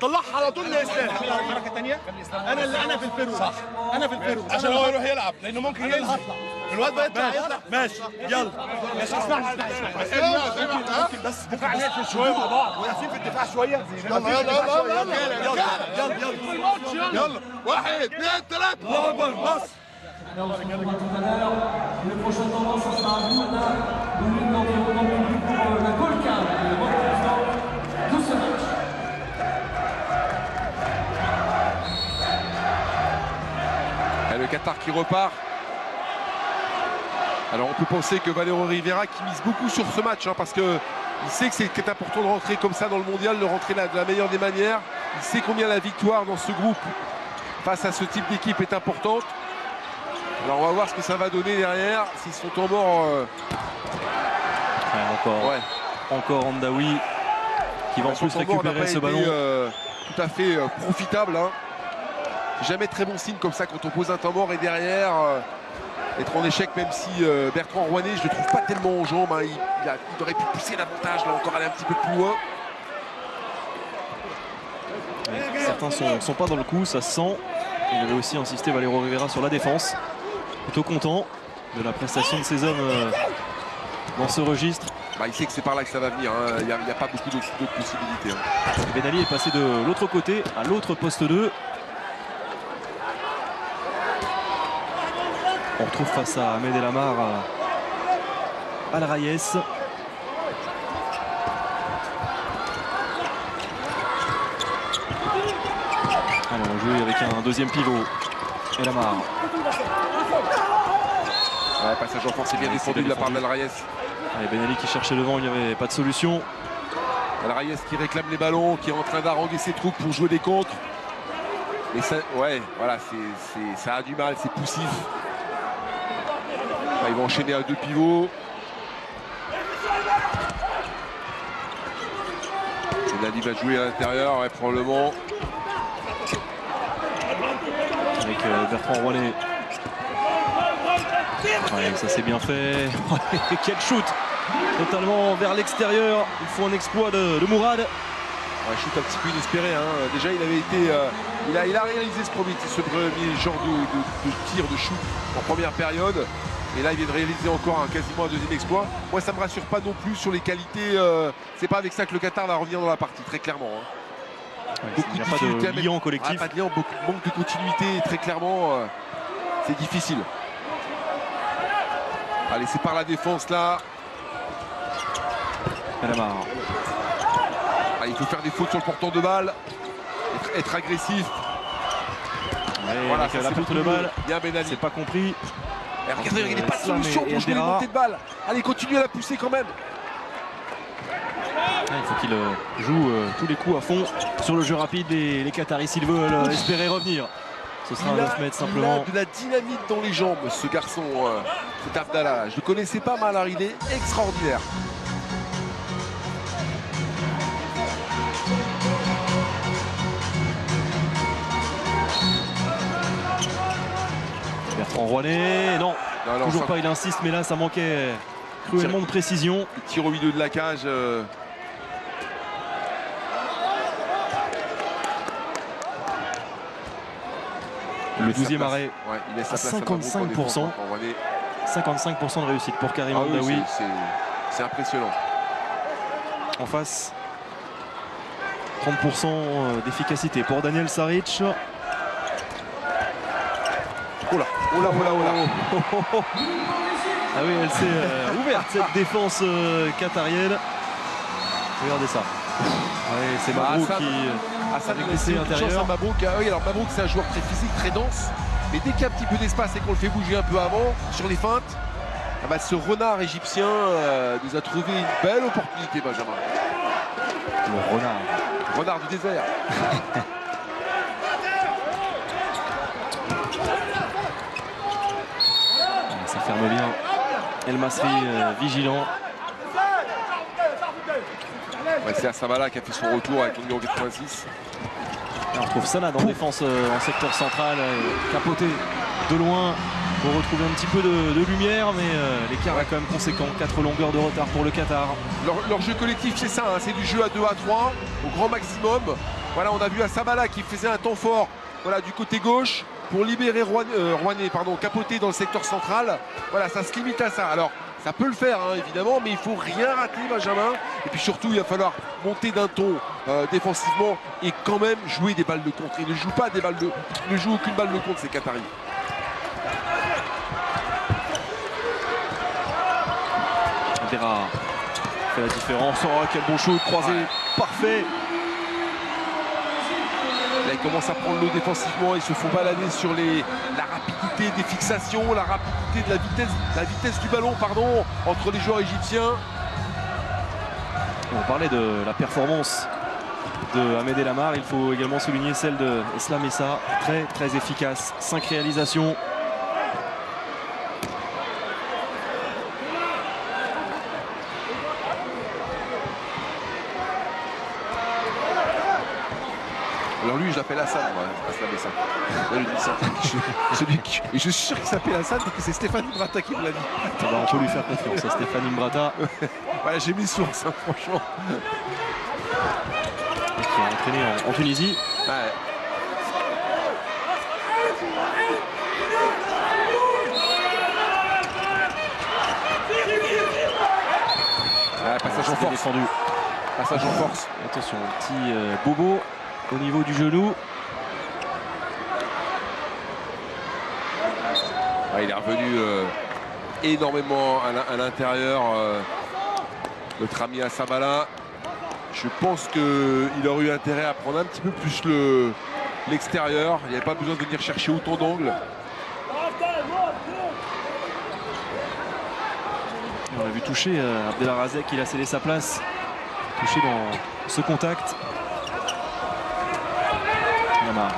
طلعها على طول لاسلام. حركه ثانيه انا في الفيرو صح انا في الفيرو عشان هو يروح يلعب لانه ممكن ينزل. الواد بقى يطلع ماشي يلا ماشي اسمعني ممكن بس دفاع نقفل شويه مع بعض واقفين في الدفاع شويه يلا 1 2 3 الله اكبر بص Le Qatar qui repart. Alors on peut penser que Valero Rivera qui mise beaucoup sur ce match parce qu'il sait que c'est important de rentrer comme ça dans le mondial, de rentrer de la meilleure des manières. Il sait combien la victoire dans ce groupe face à ce type d'équipe est importante. Alors on va voir ce que ça va donner derrière, s'ils sont en mort. Encore Hamdaoui qui va en plus récupérer ce ballon. Tout à fait profitable. Jamais très bon signe comme ça quand on pose un temps mort et derrière être en échec, même si Bertrand Rouanet, je ne le trouve pas tellement en jambes. Il aurait pu pousser davantage, là encore aller un petit peu plus loin. Certains sont pas dans le coup, ça se sent. Il avait aussi insisté Valero Rivera sur la défense. Plutôt content de la prestation de ces hommes dans ce registre. Il sait que c'est par là que ça va venir, il n'y a pas beaucoup d'autres possibilités. Ben Ali est passé de l'autre côté à l'autre poste 2. On retrouve face à Ahmed El Amar Al Rayes. Alors on joue avec un deuxième pivot. El Amar. Passage en force, c'est bien défendu de la part d'Al Rayes. Ben Ali qui cherchait devant, il n'y avait pas de solution. Al Rayes qui réclame les ballons, qui est en train d'haranguer ses troupes pour jouer des contres. Mais ça, ça a du mal, c'est poussif. Ils vont enchaîner à 2 pivots. Nadi va jouer à l'intérieur, probablement. Avec Bertrand Rouanet. Ça c'est bien fait. Quel shoot! Totalement vers l'extérieur. Il faut un exploit de Mourad. Shoot un petit peu inespéré. Déjà, il avait été, il a réalisé ce premier genre de tir, de shoot en première période. Et là, il vient de réaliser encore quasiment un deuxième exploit. Moi, ça ne me rassure pas non plus sur les qualités. C'est pas avec ça que le Qatar va revenir dans la partie, très clairement. Il n'y a pas de lien collectif. Pas de lien, manque de continuité, très clairement. C'est difficile. Allez, c'est par la défense là. Il faut faire des fautes sur le porteur de balle, être agressif. Voilà, la perte de balle, bien Ben Ali. C'est pas compris. Regardez, il n'y a pas de solution pour jouer les montées de balle. Allez, continue à la pousser quand même. Il faut qu'il joue tous les coups à fond sur le jeu rapide. Les Qataris, s'ils veulent espérer revenir. Ce sera un 9 mètres simplement. Il a de la dynamite dans les jambes, ce garçon, cet Abdallah. Je le connaissais pas mal, il est extraordinaire. Bertrand Rouanet, non, toujours ça... pas, il insiste, mais là ça manquait cruellement de précision. Il tire au milieu de la cage. Le 12e arrêt il laisse à 55%. 55% de réussite pour Karim Hamdaoui. C'est impressionnant. En face, 30% d'efficacité pour Daniel Saric. Oh là. Ah oui, elle s'est ouverte cette défense qatarienne. Regardez ça. Ouais, c'est Mabrouk qui a glissé l'intérieur. Oui, alors Mabrouk c'est un joueur très physique, très dense. Mais dès qu'il y a un petit peu d'espace et qu'on le fait bouger un peu avant, sur les feintes, Ah bah, ce renard égyptien nous a trouvé une belle opportunité, Benjamin. Le renard. Renard du désert. Ça ferme bien. El Masri vigilant. Ouais, c'est Sabala qui a fait son retour avec le numéro 86. Et on retrouve Sanad en défense en secteur central, capoté de loin pour retrouver un petit peu de lumière, mais l'écart est quand même conséquent. 4 longueurs de retard pour le Qatar. Leur jeu collectif, c'est ça, hein, c'est du jeu à 2 à 3 au grand maximum. Voilà, on a vu Sabala qui faisait un temps fort, voilà, du côté gauche pour libérer Rouanet, capoté dans le secteur central. Voilà, ça se limite à ça. Alors, ça peut le faire, hein, évidemment, mais il faut rien rater, Benjamin. Et puis surtout, il va falloir monter d'un ton défensivement et quand même jouer des balles de contre. Il ne joue pas des balles de, il ne joue aucune balle de contre, ces Qataris. Vera fait la différence. Oh, quel bon shoot croisé, parfait. Là, ils commencent à prendre l'eau défensivement, ils se font balader sur la rapidité des fixations, la rapidité de la vitesse du ballon, pardon, entre les joueurs égyptiens. On parlait de la performance de Ahmed El Amar, il faut également souligner celle de Eslam Essa, très efficace, 5 réalisations. Alors lui, je l'appelle Hassan, Eslam Essa. Là, je dis ça. Et je suis sûr qu'il s'appelle Hassan parce que c'est Stéphane Imbrata qui me l'a dit. On peut lui faire confiance à Stéphane Imbrata. Voilà, j'ai mis source, hein, franchement. Qui a entraîné en Tunisie. Ouais. Passage en force. Défendu. Passage en force. Attention, un petit bobo au niveau du genou. Il est revenu énormément à l'intérieur, notre ami Sabala. Je pense qu'il aurait eu intérêt à prendre un petit peu plus l'extérieur. Il n'y avait pas besoin de venir chercher autant d'angles. On a vu toucher Abdelrazek, il a cédé sa place. Touché dans ce contact. Lamar.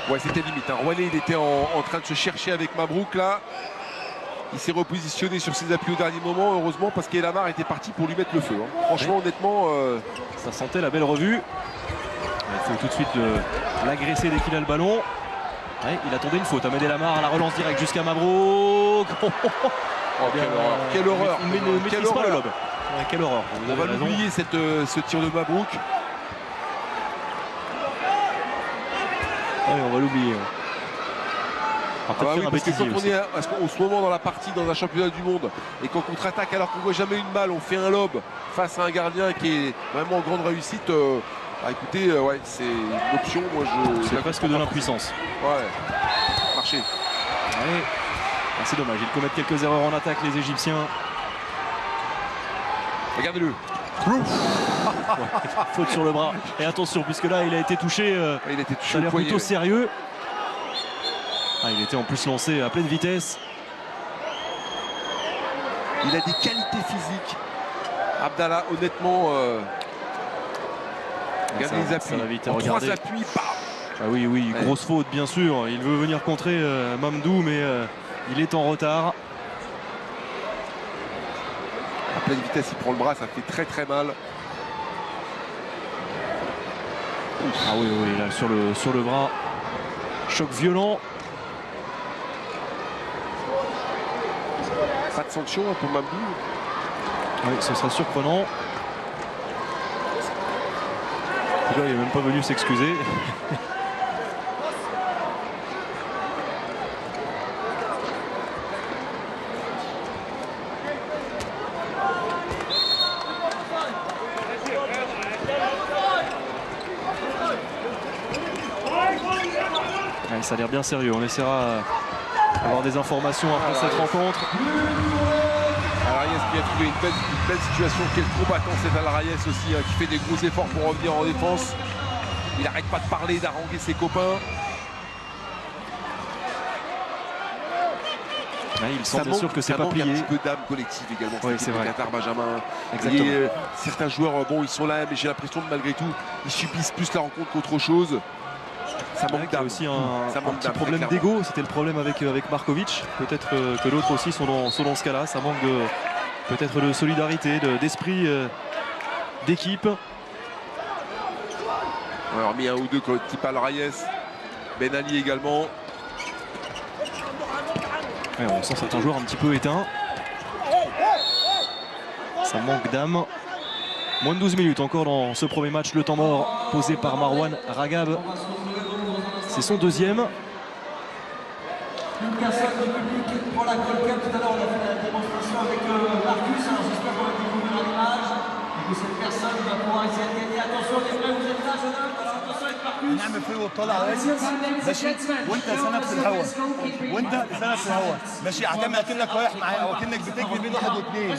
Ouais, c'était limite. Hein. Rouanet, il était en train de se chercher avec Mabrouk là. Il s'est repositionné sur ses appuis au dernier moment, heureusement, parce qu'Elamar était parti pour lui mettre le feu. Hein. Franchement, honnêtement... Ça sentait la belle revue. Il faut tout de suite l'agresser dès qu'il a le ballon. Ouais, il attendait une faute. Ahmed El Amar, la relance directe jusqu'à Mabrouk. Oh, quelle horreur. Il ne maîtrise pas le lob. Ouais, quelle horreur. On va l'oublier, ce tir de Mabrouk. Oui, on va l'oublier. Oui, parce que quand on est en ce moment dans la partie, dans un championnat du monde, et qu'on contre-attaque alors qu'on ne voit jamais une balle, on fait un lob face à un gardien qui est vraiment en grande réussite. Écoutez, ouais, c'est une option. C'est presque de l'impuissance. Ouais, marché. Ouais. C'est dommage, ils commettent quelques erreurs en attaque, les Égyptiens. Regardez-le. Faute sur le bras. Et attention, puisque là, il a été touché. Il a été touché. Ça a l'air plutôt sérieux. Il était en plus lancé à pleine vitesse. Il a des qualités physiques. Abdallah, honnêtement, regardez les appuis. En 3 appuis, bam. Ah oui, ouais. Grosse faute, bien sûr. Il veut venir contrer Mamdou, mais il est en retard. À pleine vitesse, il prend le bras, ça fait très mal. Ah oui, là, sur le bras. Choc violent. Pas de sanction pour Mamdou. Oui, ce serait surprenant. Là, il n'est même pas venu s'excuser. Ça a l'air bien sérieux. On essaiera d'avoir des informations après cette rencontre. Al-Rayes qui a trouvé une belle situation. Quel combattant c'est Al-Rayes aussi, hein, qui fait des gros efforts pour revenir en défense. Il n'arrête pas de parler, d'haranguer ses copains. Il semble bien sûr que c'est pas plié. Un petit peu d'âme collective également. Oui, c'est vrai. Qatar, Benjamin. Exactement. Et, certains joueurs, bon, ils sont là, mais j'ai l'impression que malgré tout, ils subissent plus la rencontre qu'autre chose. Ça manque Il y a d'âme. aussi un petit d'âme, problème très d'ego. C'était le problème avec Markovic. Peut-être que d'autres aussi sont dans ce cas-là. Ça manque peut-être de solidarité, d'esprit d'équipe. On a remis un ou deux type Al Rayes, Ben Ali également. Ouais, on sent certains joueurs un petit peu éteints. Ça manque d'âme. Moins de 12 minutes encore dans ce premier match. Le temps mort posé par Marwan Ragab. C'est son deuxième. Une personne du public pour la Gold Cup. Tout à l'heure, on a fait la démonstration avec Marcus. Alors, j'espère qu'on va découvrir l'image et que cette personne va pouvoir essayer de gagner. Attention, les frères, vous êtes là, jeune homme. Attention avec Marcus. نعمل فيه وطلع راسي ماشي وانت سند في الهواء وانت سند في الهواء ماشي اعتمد اكنك رايح معايا او اكنك بتجري بين واحد واثنين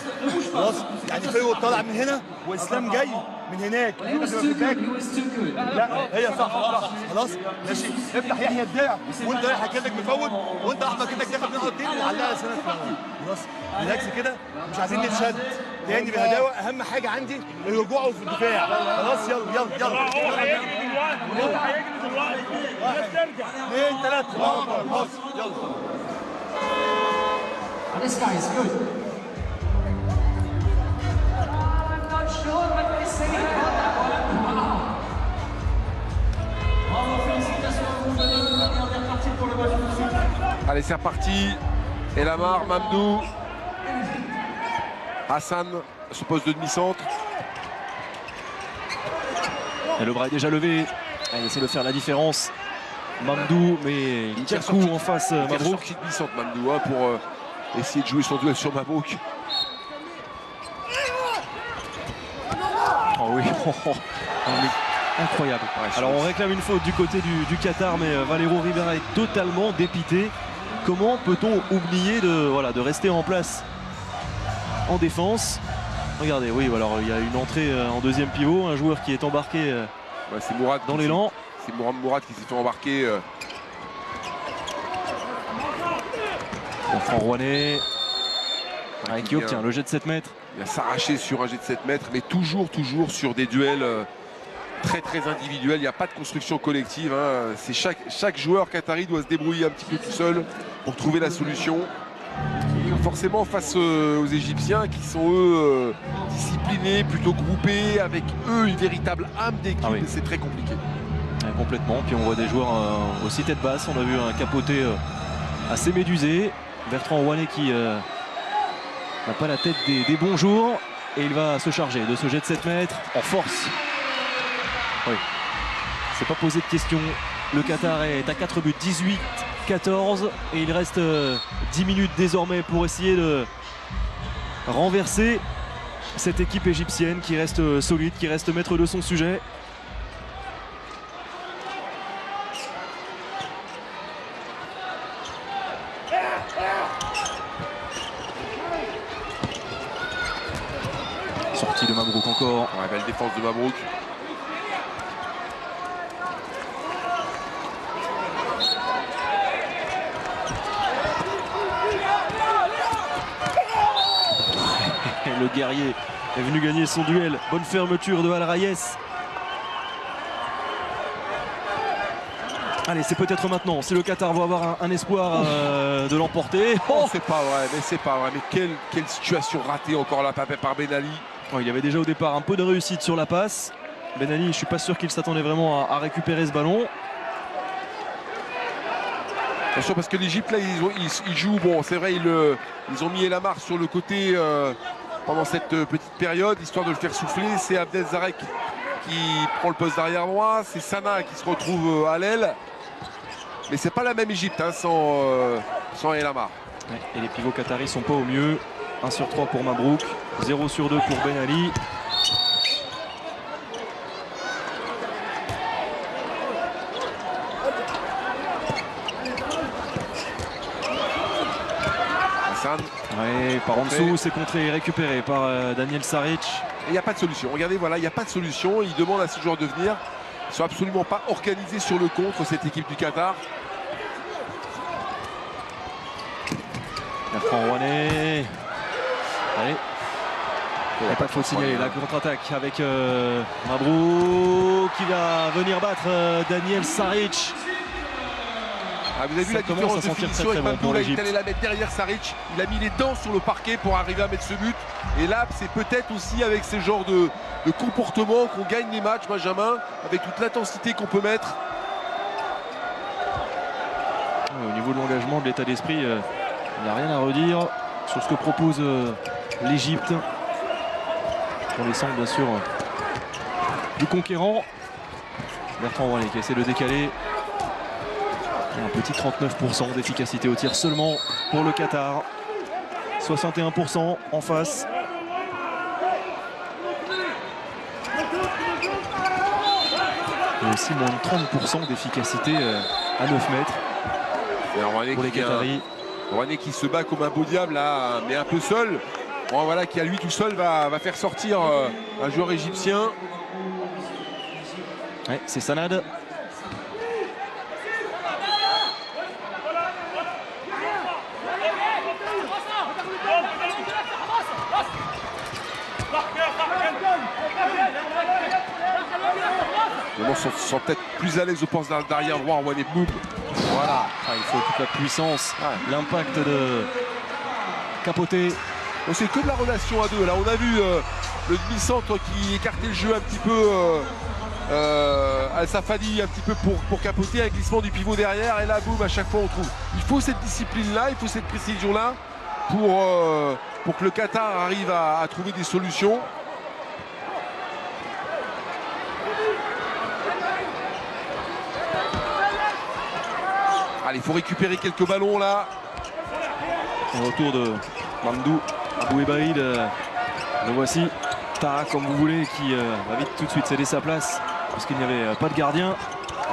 خلاص يعني فيه وطلع من هنا واسلام جاي من هناك انت تبقى في الباك لا هي صح خلاص ماشي افتح يحيى الدرع وانت رايح اكنك مفوت وانت احمد كده تاخد من واحد واثنين وعلقها سند في الهواء خلاص ريلاكس كده مش عايزين نتشد تاني بهداوه اهم حاجه عندي الرجوع في الدفاع خلاص يلا هيجري دلوقتي الناس ترجع 2 3 خلاص يلا This guy is good. I'm not sure, but this thing is wow. Bravo, félicitations à vous, la dernière partie pour le match de suite. Allez, c'est reparti. El Amar, Mamdou. Hassan se pose de demi-centre. Et le bras est déjà levé. Il essaie de faire la différence. Mamdou, mais il tire coup en face. Il est Mabrouk. sorti de demi-centre, Mamdou, hein, pour essayer de jouer son duel sur Mabrouk. Oh oui, incroyable. Alors on réclame une faute du côté du Qatar, mais Valero Rivera est totalement dépité. Comment peut-on oublier de rester en place en défense? Regardez, oui, alors il y a une entrée en deuxième pivot, un joueur qui est embarqué C'est Mourad dans l'élan. C'est Mourad qui s'est fait embarquer. Franck Rouanet qui obtient le jet de 7 mètres. Il va s'arracher sur un jet de 7 mètres, mais toujours sur des duels très individuels. Il n'y a pas de construction collective. Hein. C'est chaque joueur qatari doit se débrouiller un petit peu tout seul pour trouver la solution. Forcément face aux Égyptiens qui sont eux disciplinés, plutôt groupés, avec eux une véritable âme d'équipe. Ah oui. Et c'est très compliqué. Complètement. Puis on voit des joueurs aussi tête basse. On a vu un capoté assez médusé. Bertrand Rouanet qui n'a pas la tête des bons jours. Et il va se charger de ce jet de 7 mètres en force. Oui. C'est pas posé de question. Le Qatar est à 4 buts, 18-14. Et il reste 10 minutes désormais pour essayer de renverser cette équipe égyptienne qui reste solide, qui reste maître de son sujet. Sortie de Mabrouk encore. Ouais, belle défense de Mabrouk. Le guerrier est venu gagner son duel. Bonne fermeture de Al Rayes. Allez, c'est peut-être maintenant. Si le Qatar va avoir un espoir de l'emporter. Oh, c'est pas vrai, mais c'est pas vrai. Mais quelle situation ratée encore là par Ben Ali. Oh, il y avait déjà au départ un peu de réussite sur la passe. Ben Ali, je suis pas sûr qu'il s'attendait vraiment à récupérer ce ballon. Attention parce que l'Égypte là ils jouent, bon c'est vrai ils ont mis El Amar sur le côté pendant cette petite période histoire de le faire souffler. C'est Abdel Zarek qui prend le poste d'arrière droit, c'est Sana qui se retrouve à l'aile, mais c'est pas la même Égypte hein, sans El Amar. Ouais, et les pivots qataris sont pas au mieux. 1 sur 3 pour Mabrouk, 0 sur 2 pour Ben Ali. Ouais, par en dessous, c'est contré et récupéré par Daniel Saric. Il n'y a pas de solution. Regardez, voilà, il n'y a pas de solution. Il demande à ces joueurs de venir. Ils ne sont absolument pas organisés sur le contre, cette équipe du Qatar. Bertrand Rouanet. Allez. Il n'y a pas de faute signalée. La contre-attaque avec Mabrou qui va venir battre Daniel Saric. Ah, vous avez vu Ça la commence différence à de sentir finition très, avec très bon Mabrou, pour là, il est l'Égypte. allé la mettre derrière Saric. Il a mis les dents sur le parquet pour arriver à mettre ce but. Et là, c'est peut-être aussi avec ce genre de comportement qu'on gagne les matchs, Benjamin, avec toute l'intensité qu'on peut mettre. Au niveau de l'engagement, de l'état d'esprit, il n'y a rien à redire sur ce que propose l'Égypte. On les sent bien sûr du conquérant. Bertrand Rouanet qui essaie de décaler. Et un petit 39% d'efficacité au tir seulement pour le Qatar. 61% en face. Et aussi moins de 30% d'efficacité à 9 mètres pour les Qataris. Rouanet qui se bat comme un beau diable là, mais un peu seul. Bon, voilà, qui à lui tout seul va faire sortir un joueur égyptien. Ouais, c'est Sanad. Ils sont peut-être plus à l'aise au poste d'arrière droit. Rouanet, boum. Voilà. Ah, il faut toute la puissance, l'impact de capoter. Donc c'est que de la relation à deux. Là, on a vu le demi-centre qui écartait le jeu un petit peu. Al-Safadi un petit peu pour capoter, un glissement du pivot derrière. Et là, boum, à chaque fois, on trouve. Il faut cette discipline-là, il faut cette précision-là pour que le Qatar arrive à trouver des solutions. Allez, il faut récupérer quelques ballons là. Au retour de Mamdou Abouebaïd. Le voici. Tara, comme vous voulez, qui va vite tout de suite céder sa place parce qu'il n'y avait pas de gardien.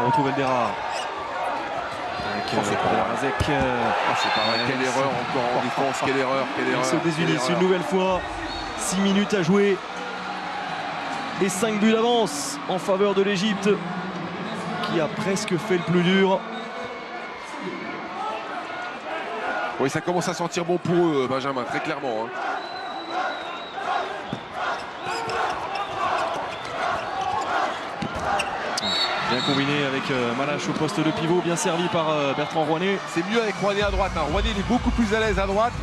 On retrouve Eldera. Avec Razek. C'est pas vrai. Quelle erreur encore en défense. Quelle erreur. Il se désunissent une nouvelle fois. 6 minutes à jouer. Et 5 buts d'avance en faveur de l'Égypte qui a presque fait le plus dur. Oui, ça commence à sentir bon pour eux, Benjamin, très clairement. Bien combiné avec Malache au poste de pivot, bien servi par Bertrand Rouanet. C'est mieux avec Rouanet à droite. Rouanet, il est beaucoup plus à l'aise à droite,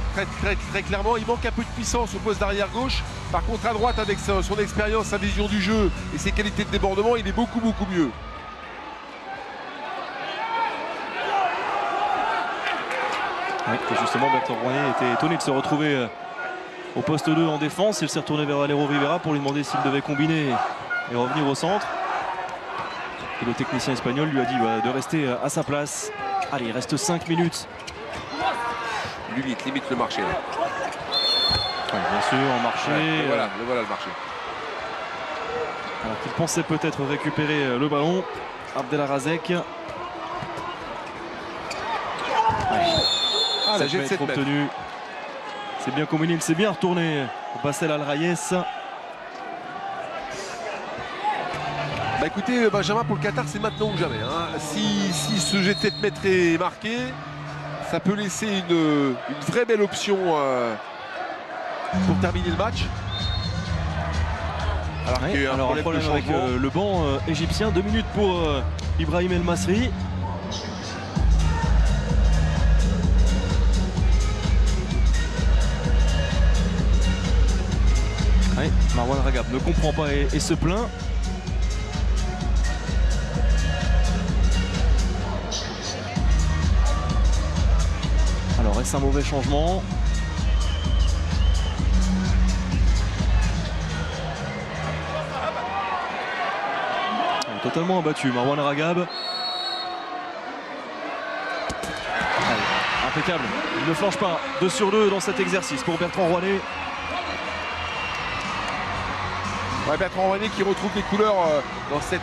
très clairement. Il manque un peu de puissance au poste d'arrière gauche. Par contre, à droite, avec son expérience, sa vision du jeu et ses qualités de débordement, il est beaucoup mieux. Oui, et justement, Bertrand Rouanet était étonné de se retrouver au poste 2 en défense. Il s'est retourné vers Valero Rivera pour lui demander s'il devait combiner et revenir au centre. Et le technicien espagnol lui a dit de rester à sa place. Allez, il reste 5 minutes. Limite le marché. Là. Ouais, bien sûr, en marché. Ouais, voilà le marché. Alors qu'il pensait peut-être récupérer le ballon. Abdelrazek. La jet de 7 mètres. Obtenu. C'est bien combiné, il s'est bien retourné au Bassel Al-Rayes. Bah écoutez, Benjamin, pour le Qatar, c'est maintenant ou jamais. Si ce jet de 7 mètres est marqué, ça peut laisser une vraie belle option pour terminer le match. Alors un problème avec le banc égyptien. 2 minutes pour Ibrahim El Masri. Ouais, Marwan Ragab ne comprend pas et se plaint. Alors est-ce un mauvais changement? Totalement abattu, Marwan Ragab. Allez, impeccable, il ne flanche pas. 2 sur 2 dans cet exercice pour Bertrand Rouanet. Ouais, Bertrand Rouanet qui retrouve les couleurs dans cette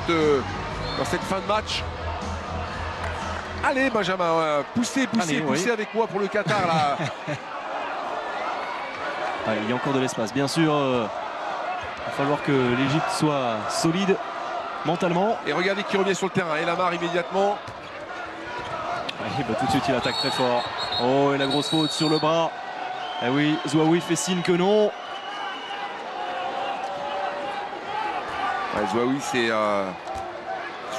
fin de match. Allez Benjamin, poussez avec moi pour le Qatar là. Ouais, il y a encore de l'espace, bien sûr. Il va falloir que l'Égypte soit solide mentalement. Et regardez qui revient sur le terrain. El Amar immédiatement. Ouais, tout de suite il attaque très fort. Oh, et la grosse faute sur le bras Eh oui, Zouaoui fait signe que non. Ouais, Zouaoui, c'est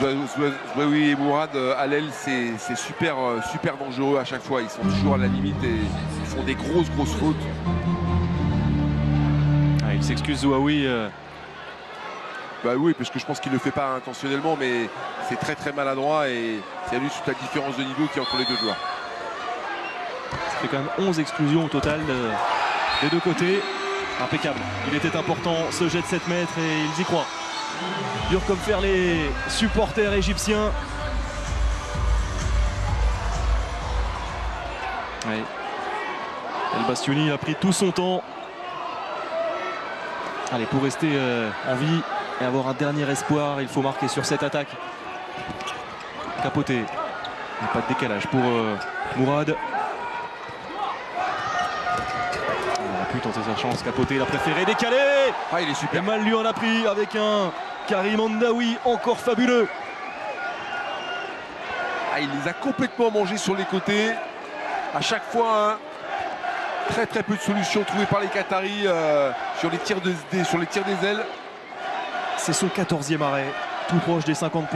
Zouaoui et Mourad à l'aile, c'est super dangereux à chaque fois. Ils sont toujours à la limite et ils font des grosses fautes. Ah, il s'excuse Zouaoui. Bah oui, parce que je pense qu'il ne le fait pas intentionnellement, mais c'est très maladroit et c'est lui toute la différence de niveau qu'il y a entre les deux joueurs. Ça fait quand même 11 exclusions au total des deux côtés. Impeccable. Il était important ce jet de 7 mètres et ils y croient. Dur comme fer les supporters égyptiens. Ouais. El Bastouni a pris tout son temps. Allez, pour rester en vie et avoir un dernier espoir, il faut marquer sur cette attaque. Capoté. Il n'y a pas de décalage pour Mourad. Il a pu tenter sa chance. Capoté, il a préféré décaler. Ah, il est Et super. mal lui en a pris avec un Karim Andaoui encore fabuleux. Ah, il les a complètement mangés sur les côtés. À chaque fois, hein, très peu de solutions trouvées par les Qataris sur les tirs des ailes. C'est son 14e arrêt, tout proche des 50%.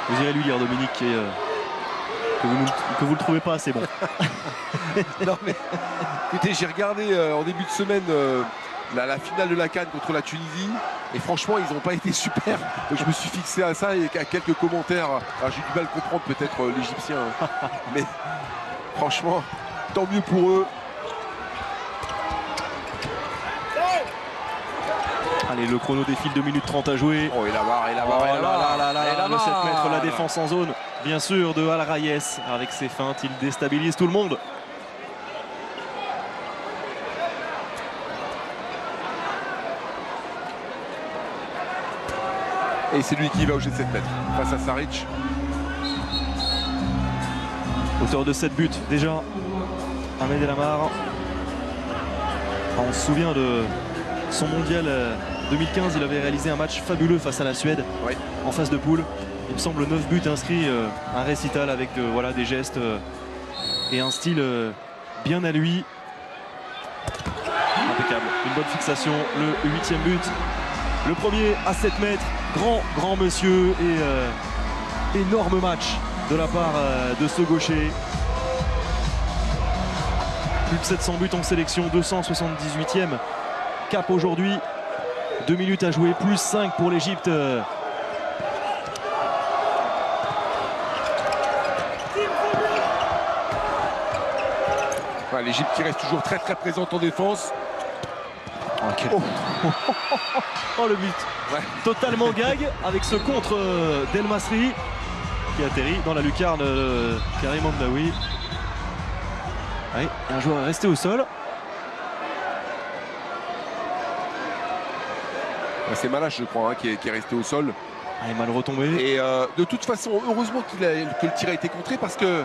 Vous irez lui dire, Dominique, que vous ne le trouvez pas assez bon. Non mais écoutez, j'ai regardé en début de semaine la finale de la CAN contre la Tunisie et franchement ils n'ont pas été super. Donc je me suis fixé à ça et à quelques commentaires. Alors, j'ai du mal à comprendre peut-être l'Égyptien, hein. Mais franchement tant mieux pour eux. Allez, le chrono défile, 2 minutes 30 à jouer. Oh et la barre, et la barre, Oh et la barre, là là, et la le 7 mètres, la barre. défense en zone, bien sûr, de Al Rayes. Avec ses feintes, il déstabilise tout le monde. Et c'est lui qui va au jet de 7 mètres face à Saric. Auteur de 7 buts déjà, Ahmed El Amar. On se souvient de son mondial 2015, il avait réalisé un match fabuleux face à la Suède, Oui. en phase de poule. Il me semble 9 buts inscrits, un récital avec voilà, des gestes et un style bien à lui. Impeccable, une bonne fixation, le 8e but. Le premier à 7 mètres, grand monsieur et énorme match de la part de ce gaucher. Plus de 700 buts en sélection, 278e cap aujourd'hui. 2 minutes à jouer, plus 5 pour l'Égypte. Ouais, l'Égypte qui reste toujours très présente en défense. Oh le but, Ouais. totalement gag avec ce contre d'El Masri qui atterrit dans la lucarne Karim Andaoui. Oui, un joueur est resté au sol. C'est Malache, je crois, hein, qui est resté au sol. Ah, il est mal retombé. Et de toute façon, heureusement que le tir a été contré parce que